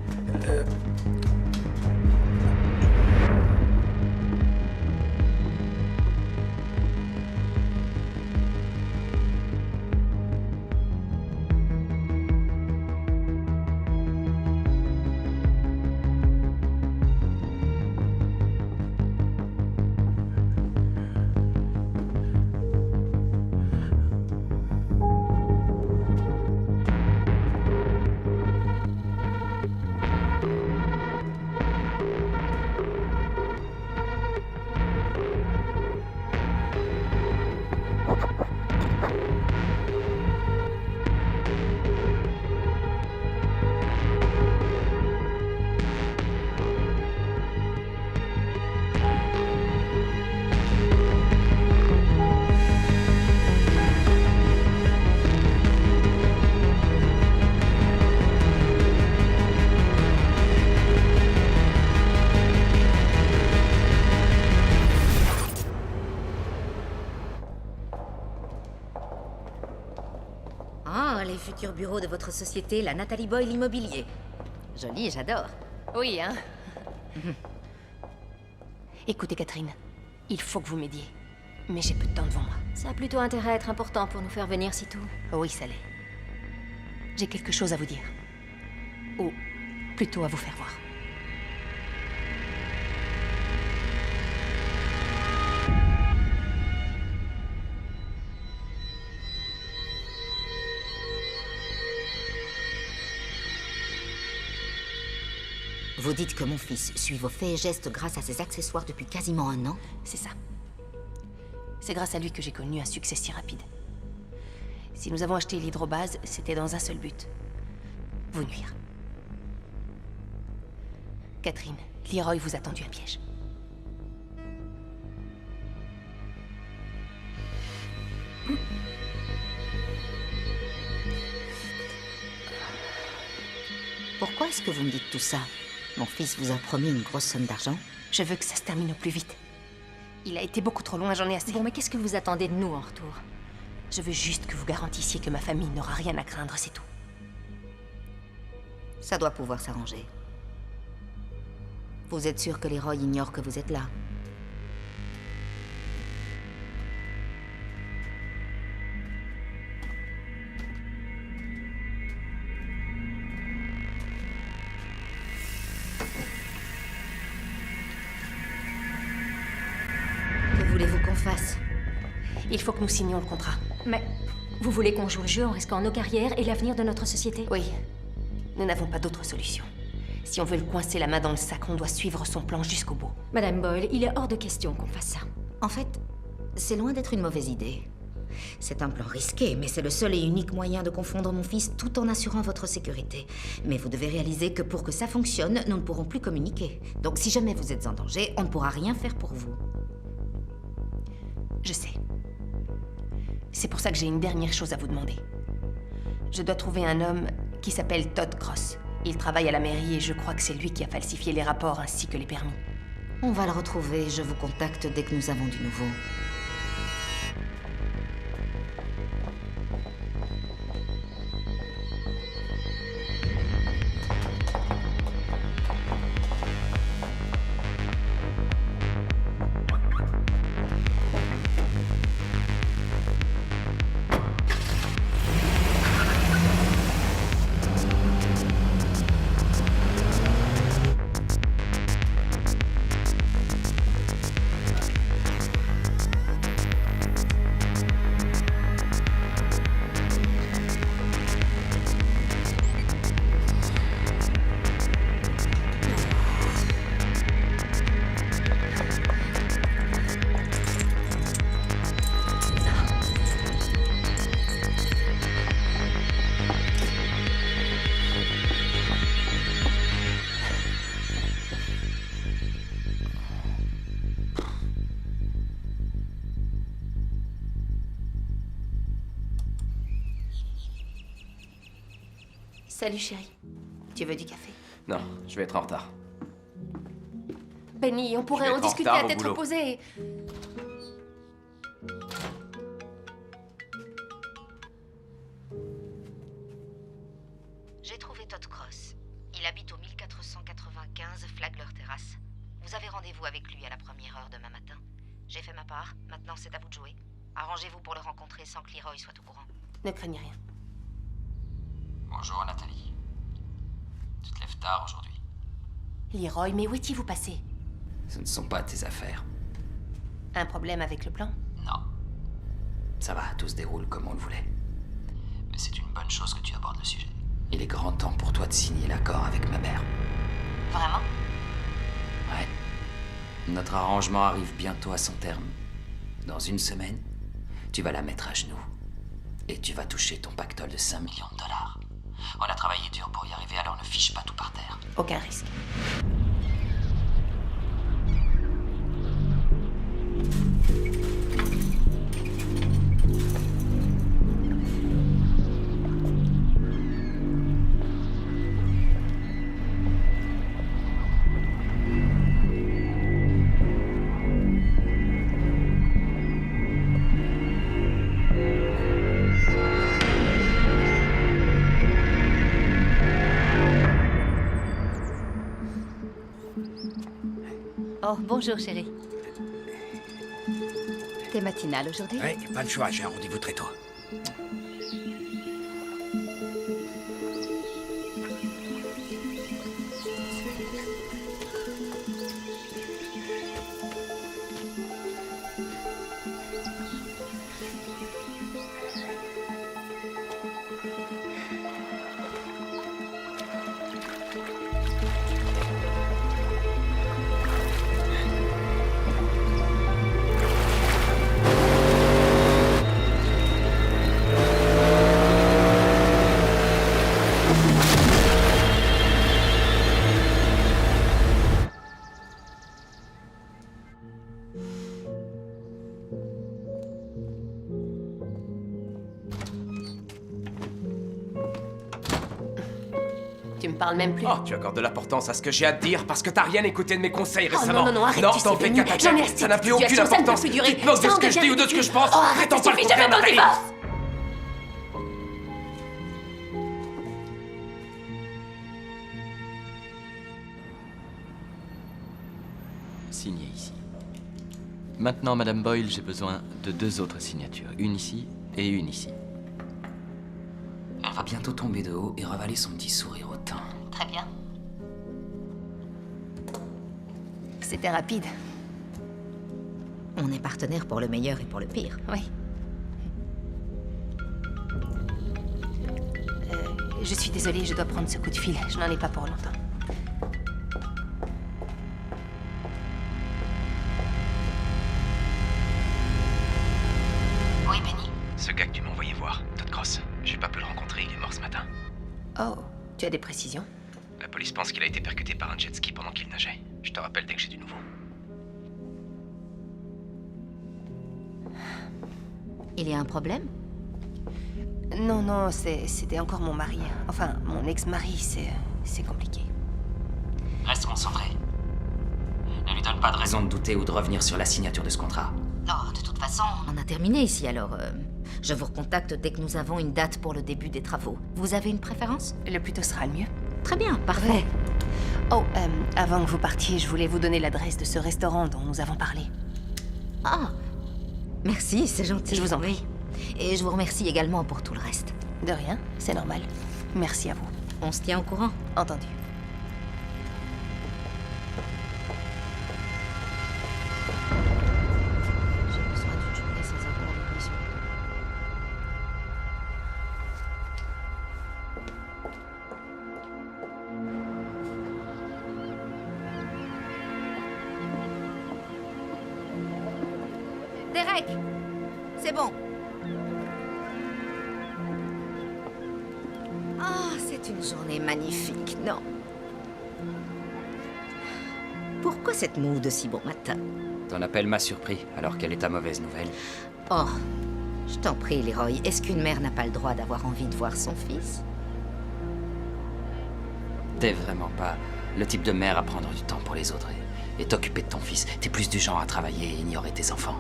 futur bureau de votre société, la Nathalie Boyle Immobilier. Joli, j'adore. Oui, hein. Écoutez, Catherine, il faut que vous m'aidiez. Mais j'ai peu de temps devant moi. Ça a plutôt intérêt à être important pour nous faire venir si tôt. Oui, ça l'est. J'ai quelque chose à vous dire. Ou plutôt à vous faire voir. Vous dites que mon fils suit vos faits et gestes grâce à ses accessoires depuis quasiment 1 an? C'est ça. C'est grâce à lui que j'ai connu un succès si rapide. Si nous avons acheté l'hydrobase, c'était dans un seul but. Vous nuire. Catherine, Leroy vous a tendu un piège. Pourquoi est-ce que vous me dites tout ça? Mon fils vous a promis une grosse somme d'argent? Je veux que ça se termine au plus vite. Il a été beaucoup trop loin, j'en ai assez. Bon, mais qu'est-ce que vous attendez de nous en retour? Je veux juste que vous garantissiez que ma famille n'aura rien à craindre, c'est tout. Ça doit pouvoir s'arranger. Vous êtes sûr que Leroy ignore que vous êtes là? Que voulez-vous qu'on fasse? Il faut que nous signions le contrat. Mais vous voulez qu'on joue le jeu en risquant nos carrières et l'avenir de notre société? Oui. Nous n'avons pas d'autre solution. Si on veut le coincer la main dans le sac, on doit suivre son plan jusqu'au bout. Madame Boyle, il est hors de question qu'on fasse ça. En fait, c'est loin d'être une mauvaise idée. C'est un plan risqué, mais c'est le seul et unique moyen de confondre mon fils tout en assurant votre sécurité. Mais vous devez réaliser que pour que ça fonctionne, nous ne pourrons plus communiquer. Donc si jamais vous êtes en danger, on ne pourra rien faire pour vous. Je sais. C'est pour ça que j'ai une dernière chose à vous demander. Je dois trouver un homme qui s'appelle Todd Cross. Il travaille à la mairie et je crois que c'est lui qui a falsifié les rapports ainsi que les permis. On va le retrouver, je vous contacte dès que nous avons du nouveau. Salut chérie. Tu veux du café? Non, je vais être en retard. Benny, on pourrait en discuter à tête reposée. J'ai trouvé Todd Cross. Il habite au 1495 Flagler Terrace. Vous avez rendez-vous avec lui à la première heure demain matin. J'ai fait ma part, maintenant c'est à vous de jouer. Arrangez-vous pour le rencontrer sans que Leroy soit au courant. Ne craignez rien. Bonjour Nathalie. Tu te lèves tard aujourd'hui. Leroy, mais où étiez-vous passé? Ce ne sont pas tes affaires. Un problème avec le plan? Non. Ça va, tout se déroule comme on le voulait. Mais c'est une bonne chose que tu abordes le sujet. Il est grand temps pour toi de signer l'accord avec ma mère. Vraiment? Ouais. Notre arrangement arrive bientôt à son terme. Dans 1 semaine, tu vas la mettre à genoux. Et tu vas toucher ton pactole de 5 millions de dollars. On a travaillé dur pour y arriver, alors ne fiche pas tout par terre. Aucun risque. Oh, bonjour, chérie. T'es matinale aujourd'hui? Oui, pas le choix, j'ai un rendez-vous très tôt. Tu me parles même plus. Oh, tu accordes de l'importance à ce que j'ai à te dire parce que t'as rien écouté de mes conseils Oh, récemment. non, arrête, non, tu t'en sais, fais Benny, qu'à ta j'en ai tête. assez Ça n'a de plus aucune situation, ça ne peut importance. plus durer. Tu te moques de Ça ce que je dis ou de ce que je pense. Oh, arrête, Prétends pas le suffit, je veux contraire, mon Nathalie. divorce. Signez ici. Maintenant, Madame Boyle, j'ai besoin de 2 autres signatures. Une ici et une ici. Elle va bientôt tomber de haut et ravaler son petit sourire au teint. Très bien. C'était rapide. On est partenaires pour le meilleur et pour le pire. Oui. Je suis désolée, je dois prendre ce coup de fil. Je n'en ai pas pour longtemps. Oui, Benny. Ce gars que tu m'as envoyé voir, Todd Cross, j'ai pas pu le rencontrer, il est mort ce matin. Oh, tu as des précisions? La police pense qu'il a été percuté par un jet ski pendant qu'il nageait. Je te rappelle dès que j'ai du nouveau. Il y a un problème? Non, non, c'était encore mon mari. Enfin, mon ex-mari, c'est compliqué. Reste concentré. Ne lui donne pas de raison de douter ou de revenir sur la signature de ce contrat. Non, de toute façon, on a terminé ici, alors je vous recontacte dès que nous avons une date pour le début des travaux. Vous avez une préférence? Le plus tôt sera le mieux. Très bien, parfait. Oh, avant que vous partiez, je voulais vous donner l'adresse de ce restaurant dont nous avons parlé. Ah, merci, c'est gentil. Je vous en prie. Et je vous remercie également pour tout le reste. De rien, c'est normal. Merci à vous. On se tient au courant. Entendu. J'ai besoin d'une journée sans avoir l'impression de... Derek! C'est bon. Ah, c'est une journée magnifique, non? Pourquoi cette moue de si bon matin? Ton appel m'a surpris, alors quelle est ta mauvaise nouvelle? Oh, je t'en prie, Leroy, est-ce qu'une mère n'a pas le droit d'avoir envie de voir son fils? T'es vraiment pas le type de mère à prendre du temps pour les autres et t'occuper de ton fils. T'es plus du genre à travailler et ignorer tes enfants.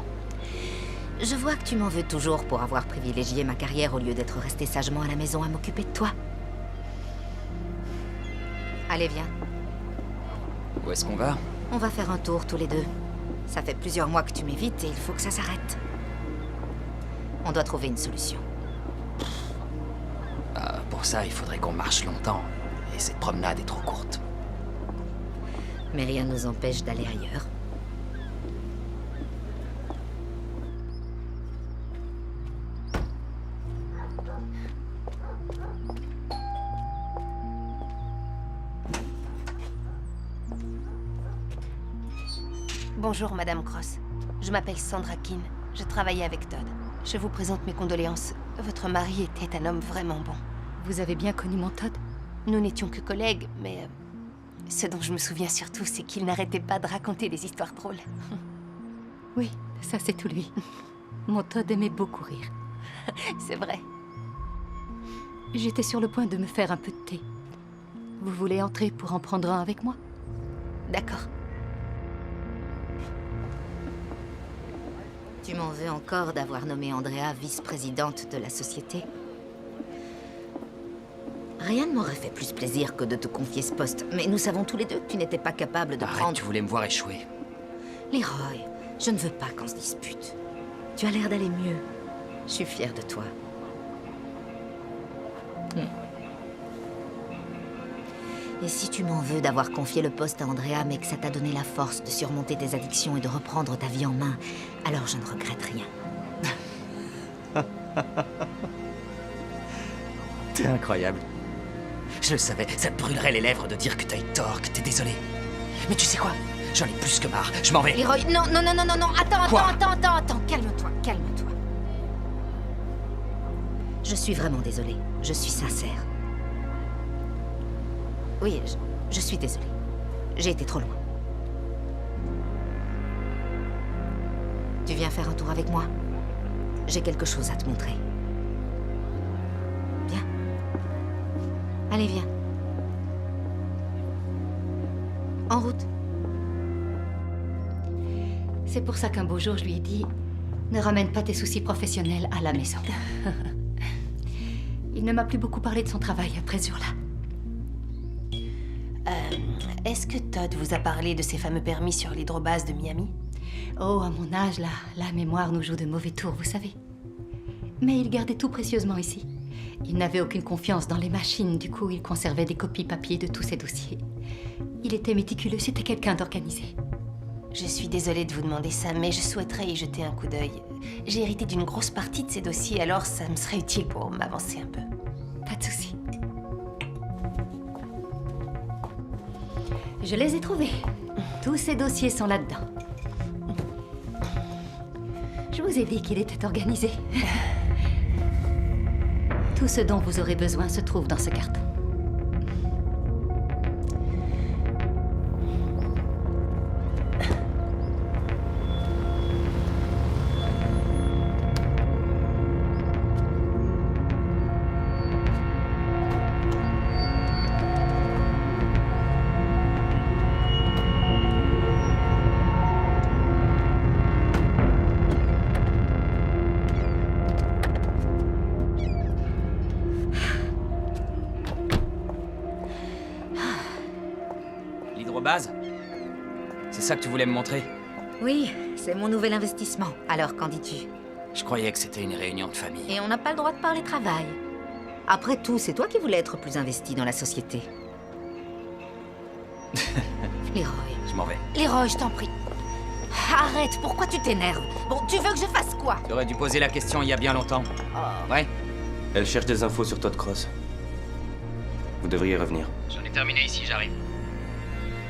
Je vois que tu m'en veux toujours pour avoir privilégié ma carrière au lieu d'être resté sagement à la maison à m'occuper de toi. Allez, viens. Où est-ce qu'on va? On va faire un tour tous les deux. Ça fait plusieurs mois que tu m'évites et il faut que ça s'arrête. On doit trouver une solution. Pour ça, il faudrait qu'on marche longtemps. Et cette promenade est trop courte. Mais rien ne nous empêche d'aller ailleurs. Bonjour, Madame Cross. Je m'appelle Sandra Keane. Je travaillais avec Todd. Je vous présente mes condoléances. Votre mari était un homme vraiment bon. Vous avez bien connu mon Todd? Nous n'étions que collègues, mais... ce dont je me souviens surtout, c'est qu'il n'arrêtait pas de raconter des histoires drôles. Oui, ça c'est tout lui. Mon Todd aimait beaucoup rire. C'est vrai. J'étais sur le point de me faire un peu de thé. Vous voulez entrer pour en prendre un avec moi? D'accord. Tu m'en veux encore d'avoir nommé Andrea vice-présidente de la société? Rien ne m'aurait fait plus plaisir que de te confier ce poste, mais nous savons tous les deux que tu n'étais pas capable de prendre... Tu voulais me voir échouer. Leroy, je ne veux pas qu'on se dispute. Tu as l'air d'aller mieux. Je suis fière de toi. Et si tu m'en veux d'avoir confié le poste à Andrea, mais que ça t'a donné la force de surmonter tes addictions et de reprendre ta vie en main, alors je ne regrette rien. T'es incroyable. Je le savais, ça te brûlerait les lèvres de dire que t'as eu tort, que t'es désolé. Mais tu sais quoi? J'en ai plus que marre, je m'en vais. Leroy, non, attends, Quoi? attends, calme-toi. Je suis vraiment désolée, je suis sincère. Oui, je suis désolée. J'ai été trop loin. Tu viens faire un tour avec moi? J'ai quelque chose à te montrer. Viens. Allez, viens. En route. C'est pour ça qu'un beau jour, je lui ai dit, ne ramène pas tes soucis professionnels à la maison. Il ne m'a plus beaucoup parlé de son travail après ce jour-là. Est-ce que Todd vous a parlé de ces fameux permis sur l'hydrobase de Miami? Oh, à mon âge, là, la mémoire nous joue de mauvais tours, vous savez. Mais il gardait tout précieusement ici. Il n'avait aucune confiance dans les machines, du coup, il conservait des copies papier de tous ses dossiers. Il était méticuleux, c'était quelqu'un d'organisé. Je suis désolée de vous demander ça, mais je souhaiterais y jeter un coup d'œil. J'ai hérité d'une grosse partie de ces dossiers, alors ça me serait utile pour m'avancer un peu. Pas de souci. Je les ai trouvés. Tous ces dossiers sont là-dedans. Je vous ai dit qu'il était organisé. Tout ce dont vous aurez besoin se trouve dans ce carton. L'hydrobase? C'est ça que tu voulais me montrer? Oui, c'est mon nouvel investissement. Alors, qu'en dis-tu? Je croyais que c'était une réunion de famille. Et on n'a pas le droit de parler travail. Après tout, c'est toi qui voulais être plus investi dans la société. Leroy. Je m'en vais. Leroy, je t'en prie. Arrête, pourquoi tu t'énerves? Bon, tu veux que je fasse quoi? Tu aurais dû poser la question il y a bien longtemps. Ouais? Elle cherche des infos sur Todd Cross. Vous devriez revenir. J'en ai terminé ici, j'arrive.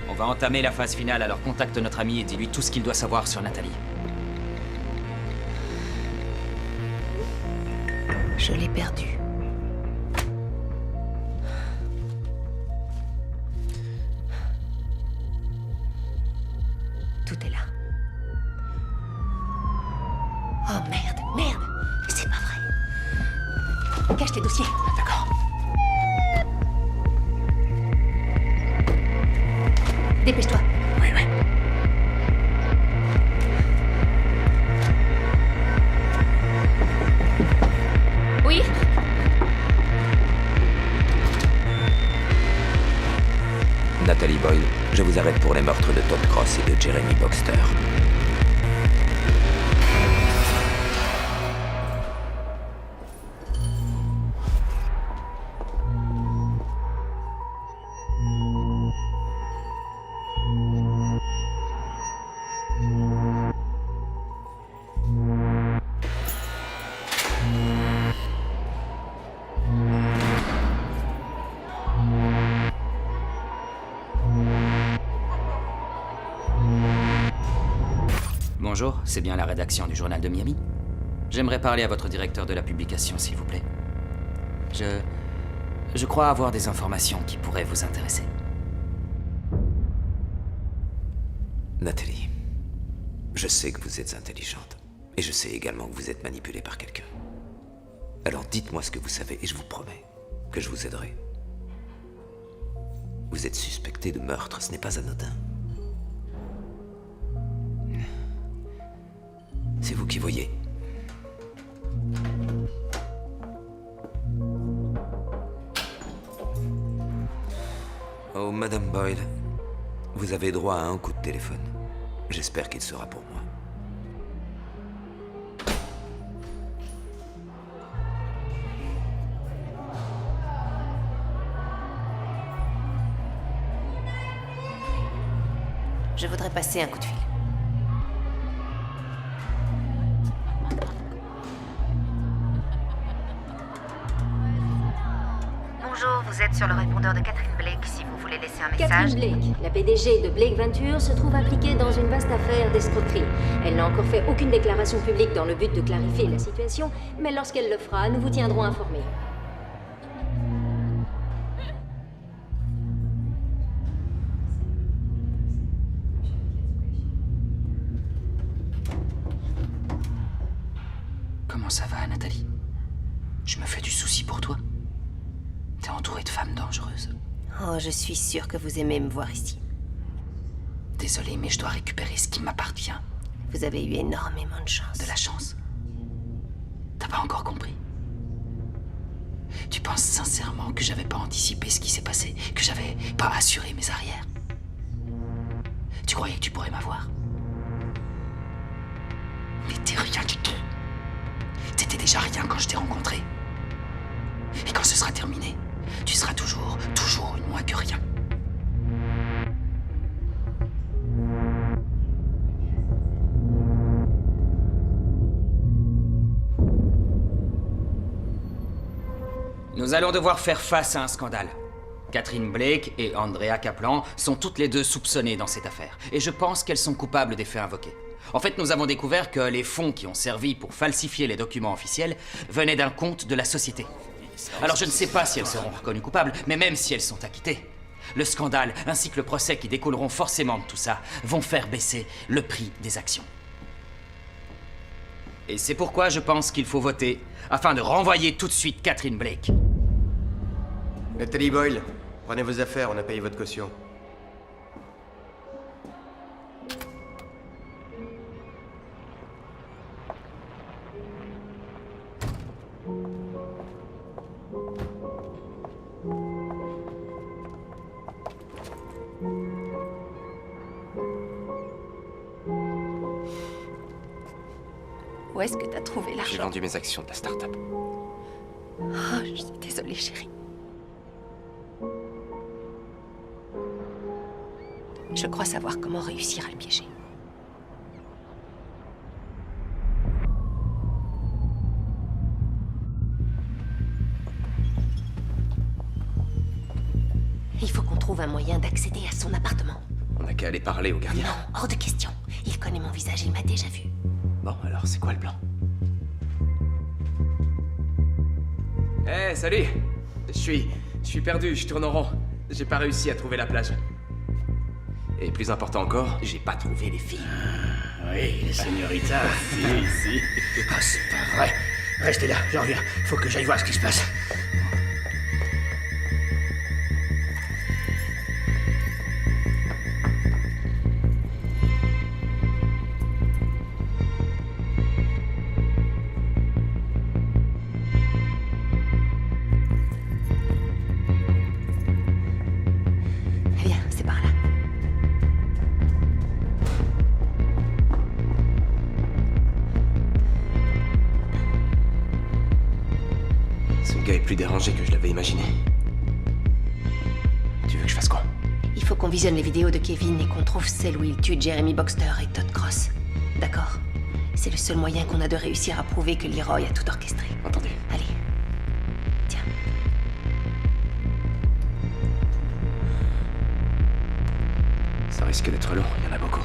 On va entamer la phase finale, alors contacte notre ami et dis-lui tout ce qu'il doit savoir sur Nathalie. Je l'ai perdue. Tout est là. Oh merde, c'est pas vrai. Cache tes dossiers. D'accord. Dépêche-toi. Oui. Oui? Nathalie Boyle, je vous arrête pour les meurtres de Todd Cross et de Jeremy Boxter. Bonjour, c'est bien la rédaction du Journal de Miami? J'aimerais parler à votre directeur de la publication, s'il vous plaît. Je crois avoir des informations qui pourraient vous intéresser. Nathalie, je sais que vous êtes intelligente. Et je sais également que vous êtes manipulée par quelqu'un. Alors dites-moi ce que vous savez et je vous promets que je vous aiderai. Vous êtes suspecté de meurtre, ce n'est pas anodin. C'est vous qui voyez. Oh, Madame Boyle, vous avez droit à un coup de téléphone. J'espère qu'il sera pour moi. Je voudrais passer un coup de fil. Bonjour, vous êtes sur le répondeur de Catherine Blake si vous voulez laisser un message. Catherine Blake, la PDG de Blake Venture, se trouve impliquée dans une vaste affaire d'escroquerie. Elle n'a encore fait aucune déclaration publique dans le but de clarifier la situation, mais lorsqu'elle le fera, nous vous tiendrons informés. Comment ça va, Nathalie? Je me fais du souci pour toi. T'es entourée de femmes dangereuses. Oh, je suis sûre que vous aimez me voir ici. Désolé, mais je dois récupérer ce qui m'appartient. Vous avez eu énormément de chance. De la chance? T'as pas encore compris? Tu penses sincèrement que j'avais pas anticipé ce qui s'est passé? Que j'avais pas assuré mes arrières? Tu croyais que tu pourrais m'avoir? Mais t'es rien du tout. T'étais déjà rien quand je t'ai rencontré. Et quand ce sera terminé, tu seras toujours une moins que rien. Nous allons devoir faire face à un scandale. Catherine Blake et Andrea Kaplan sont toutes les deux soupçonnées dans cette affaire. Et je pense qu'elles sont coupables des faits invoqués. En fait, nous avons découvert que les fonds qui ont servi pour falsifier les documents officiels venaient d'un compte de la société. Alors je ne sais pas si elles seront reconnues coupables, mais même si elles sont acquittées, le scandale ainsi que le procès qui découleront forcément de tout ça vont faire baisser le prix des actions. Et c'est pourquoi je pense qu'il faut voter afin de renvoyer tout de suite Catherine Blake. Nathalie Boyle, prenez vos affaires, on a payé votre caution. Où est-ce que t'as trouvé J'ai l'argent? vendu mes actions de la start-up. Oh, je suis désolée, chérie. Je crois savoir comment réussir à le piéger. Il faut qu'on trouve un moyen d'accéder à son appartement. On n'a qu'à aller parler au gardien. Non, hors de question. Il connaît mon visage, il m'a déjà vu. Bon, alors c'est quoi le plan? Eh, salut! Je suis perdu, je tourne en rond. J'ai pas réussi à trouver la plage. Et plus important encore, j'ai pas trouvé les filles. Oui, les señoritas. Si. Ah, c'est pas vrai. Restez là, je reviens. Faut que j'aille voir ce qui se passe. Viens, c'est par là. Ce gars est plus dérangé que je l'avais imaginé. Tu veux que je fasse quoi? Il faut qu'on visionne les vidéos de Kevin et qu'on trouve celle où il tue Jeremy Boxter et Todd Cross. D'accord? C'est le seul moyen qu'on a de réussir à prouver que Leroy a tout orchestré. Entendu. Allez. Tiens. Ça risque d'être long, il y en a beaucoup.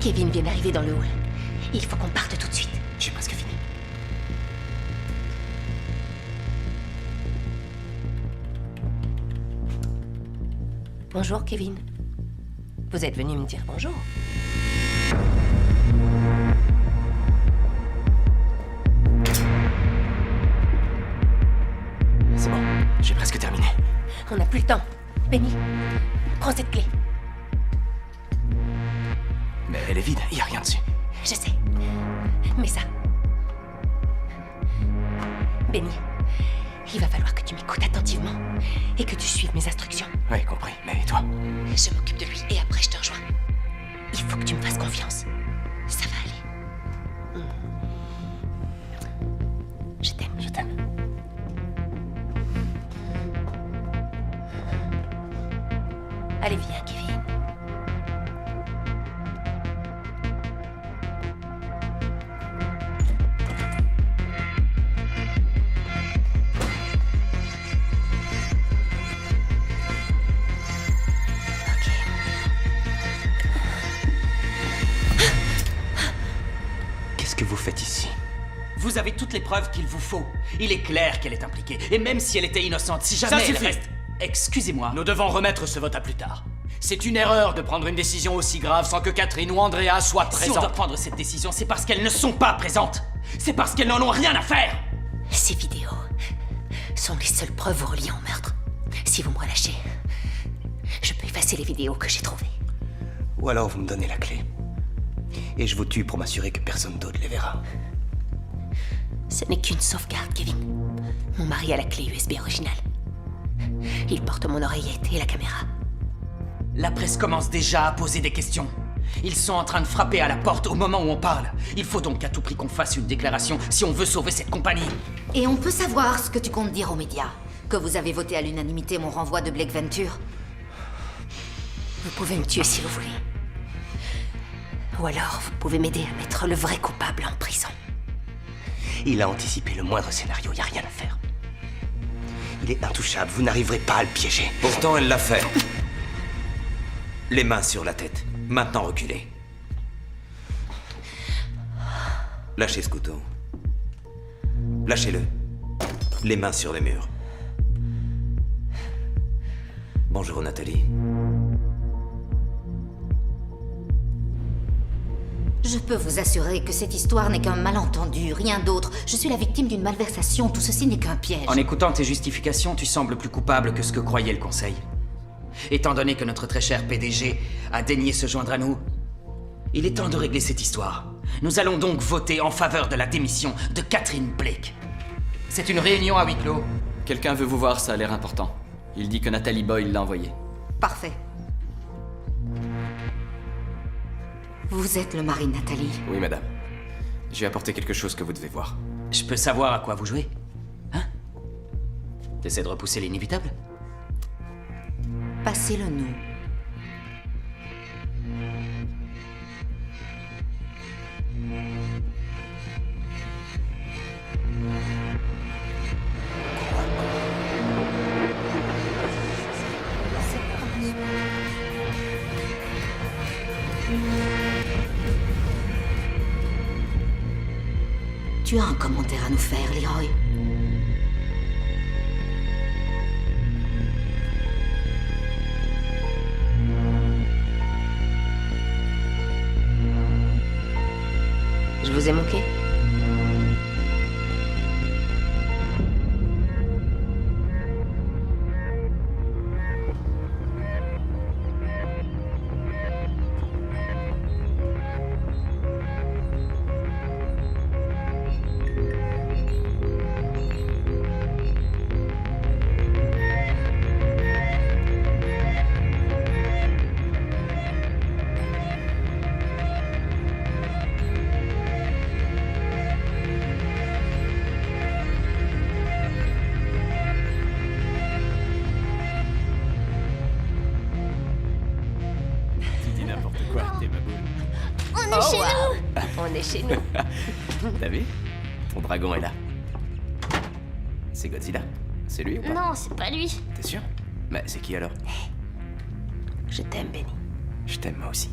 Kevin vient d'arriver dans le hall. Il faut qu'on parte tout de suite. J'ai presque fini. Bonjour, Kevin. Vous êtes venu me dire bonjour. C'est bon, j'ai presque terminé. On n'a plus le temps. Benny, prends cette clé. Mais elle est vide, il y a rien dessus. Je sais. Mais ça, Benny, il va falloir que tu m'écoutes attentivement et que tu suives mes instructions. Oui, compris. Mais et toi? Je m'occupe de lui et après je te rejoins. Il faut que tu me fasses confiance. Ça va aller. Je t'aime. Je t'aime. Allez, viens, Kevin. Qu'est-ce que vous faites ici? Vous avez toutes les preuves qu'il vous faut. Il est clair qu'elle est impliquée. Et même si elle était innocente, si jamais Ça elle suffit. reste... Excusez-moi. Nous devons remettre ce vote à plus tard. C'est une erreur de prendre une décision aussi grave sans que Catherine ou Andrea soient Si on doit présentes. prendre cette décision, c'est parce qu'elles ne sont pas présentes. C'est parce qu'elles n'en ont rien à faire. Ces vidéos sont les seules preuves vous reliant au meurtre. Si vous me relâchez, je peux effacer les vidéos que j'ai trouvées. Ou alors vous me donnez la clé. Et je vous tue pour m'assurer que personne d'autre les verra. Ce n'est qu'une sauvegarde, Kevin. Mon mari a la clé USB originale. Il porte mon oreillette et la caméra. La presse commence déjà à poser des questions. Ils sont en train de frapper à la porte au moment où on parle. Il faut donc à tout prix qu'on fasse une déclaration si on veut sauver cette compagnie. Et on peut savoir ce que tu comptes dire aux médias? Que vous avez voté à l'unanimité mon renvoi de Blake Venture? Vous pouvez me tuer si vous voulez. Ou alors, vous pouvez m'aider à mettre le vrai coupable en prison. Il a anticipé le moindre scénario, y a rien à faire. Il est intouchable, vous n'arriverez pas à le piéger. Pourtant, elle l'a fait. Les mains sur la tête. Maintenant, reculez. Lâchez ce couteau. Lâchez-le. Les mains sur les murs. Bonjour, Nathalie. Je peux vous assurer que cette histoire n'est qu'un malentendu, rien d'autre. Je suis la victime d'une malversation, tout ceci n'est qu'un piège. En écoutant tes justifications, tu sembles plus coupable que ce que croyait le Conseil. Étant donné que notre très cher PDG a daigné se joindre à nous, il est temps de régler cette histoire. Nous allons donc voter en faveur de la démission de Catherine Blake. C'est une réunion à huis clos. Quelqu'un veut vous voir, ça a l'air important. Il dit que Nathalie Boyle l'a envoyé. Parfait. Vous êtes le mari de Nathalie. Oui, madame. J'ai apporté quelque chose que vous devez voir. Je peux savoir à quoi vous jouez? Hein? T'essaies de repousser l'inévitable? Passez-le nous. Tu as un commentaire à nous faire, Leroy. Je vous ai manqué? On est chez nous. On est chez nous. T'as vu? Ton dragon est là. C'est Godzilla? C'est lui ou pas? Non, c'est pas lui. T'es sûr? Bah, c'est qui alors? Je t'aime, Benny. Je t'aime moi aussi.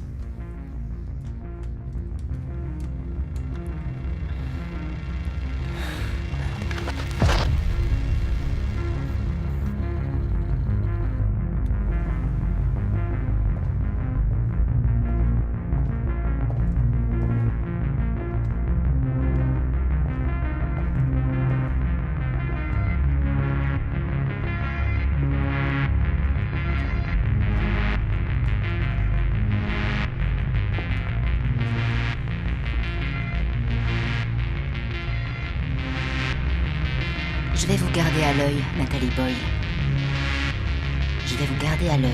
vais vous garder à l'œil, Nathalie Boyle. Je vais vous garder à l'œil.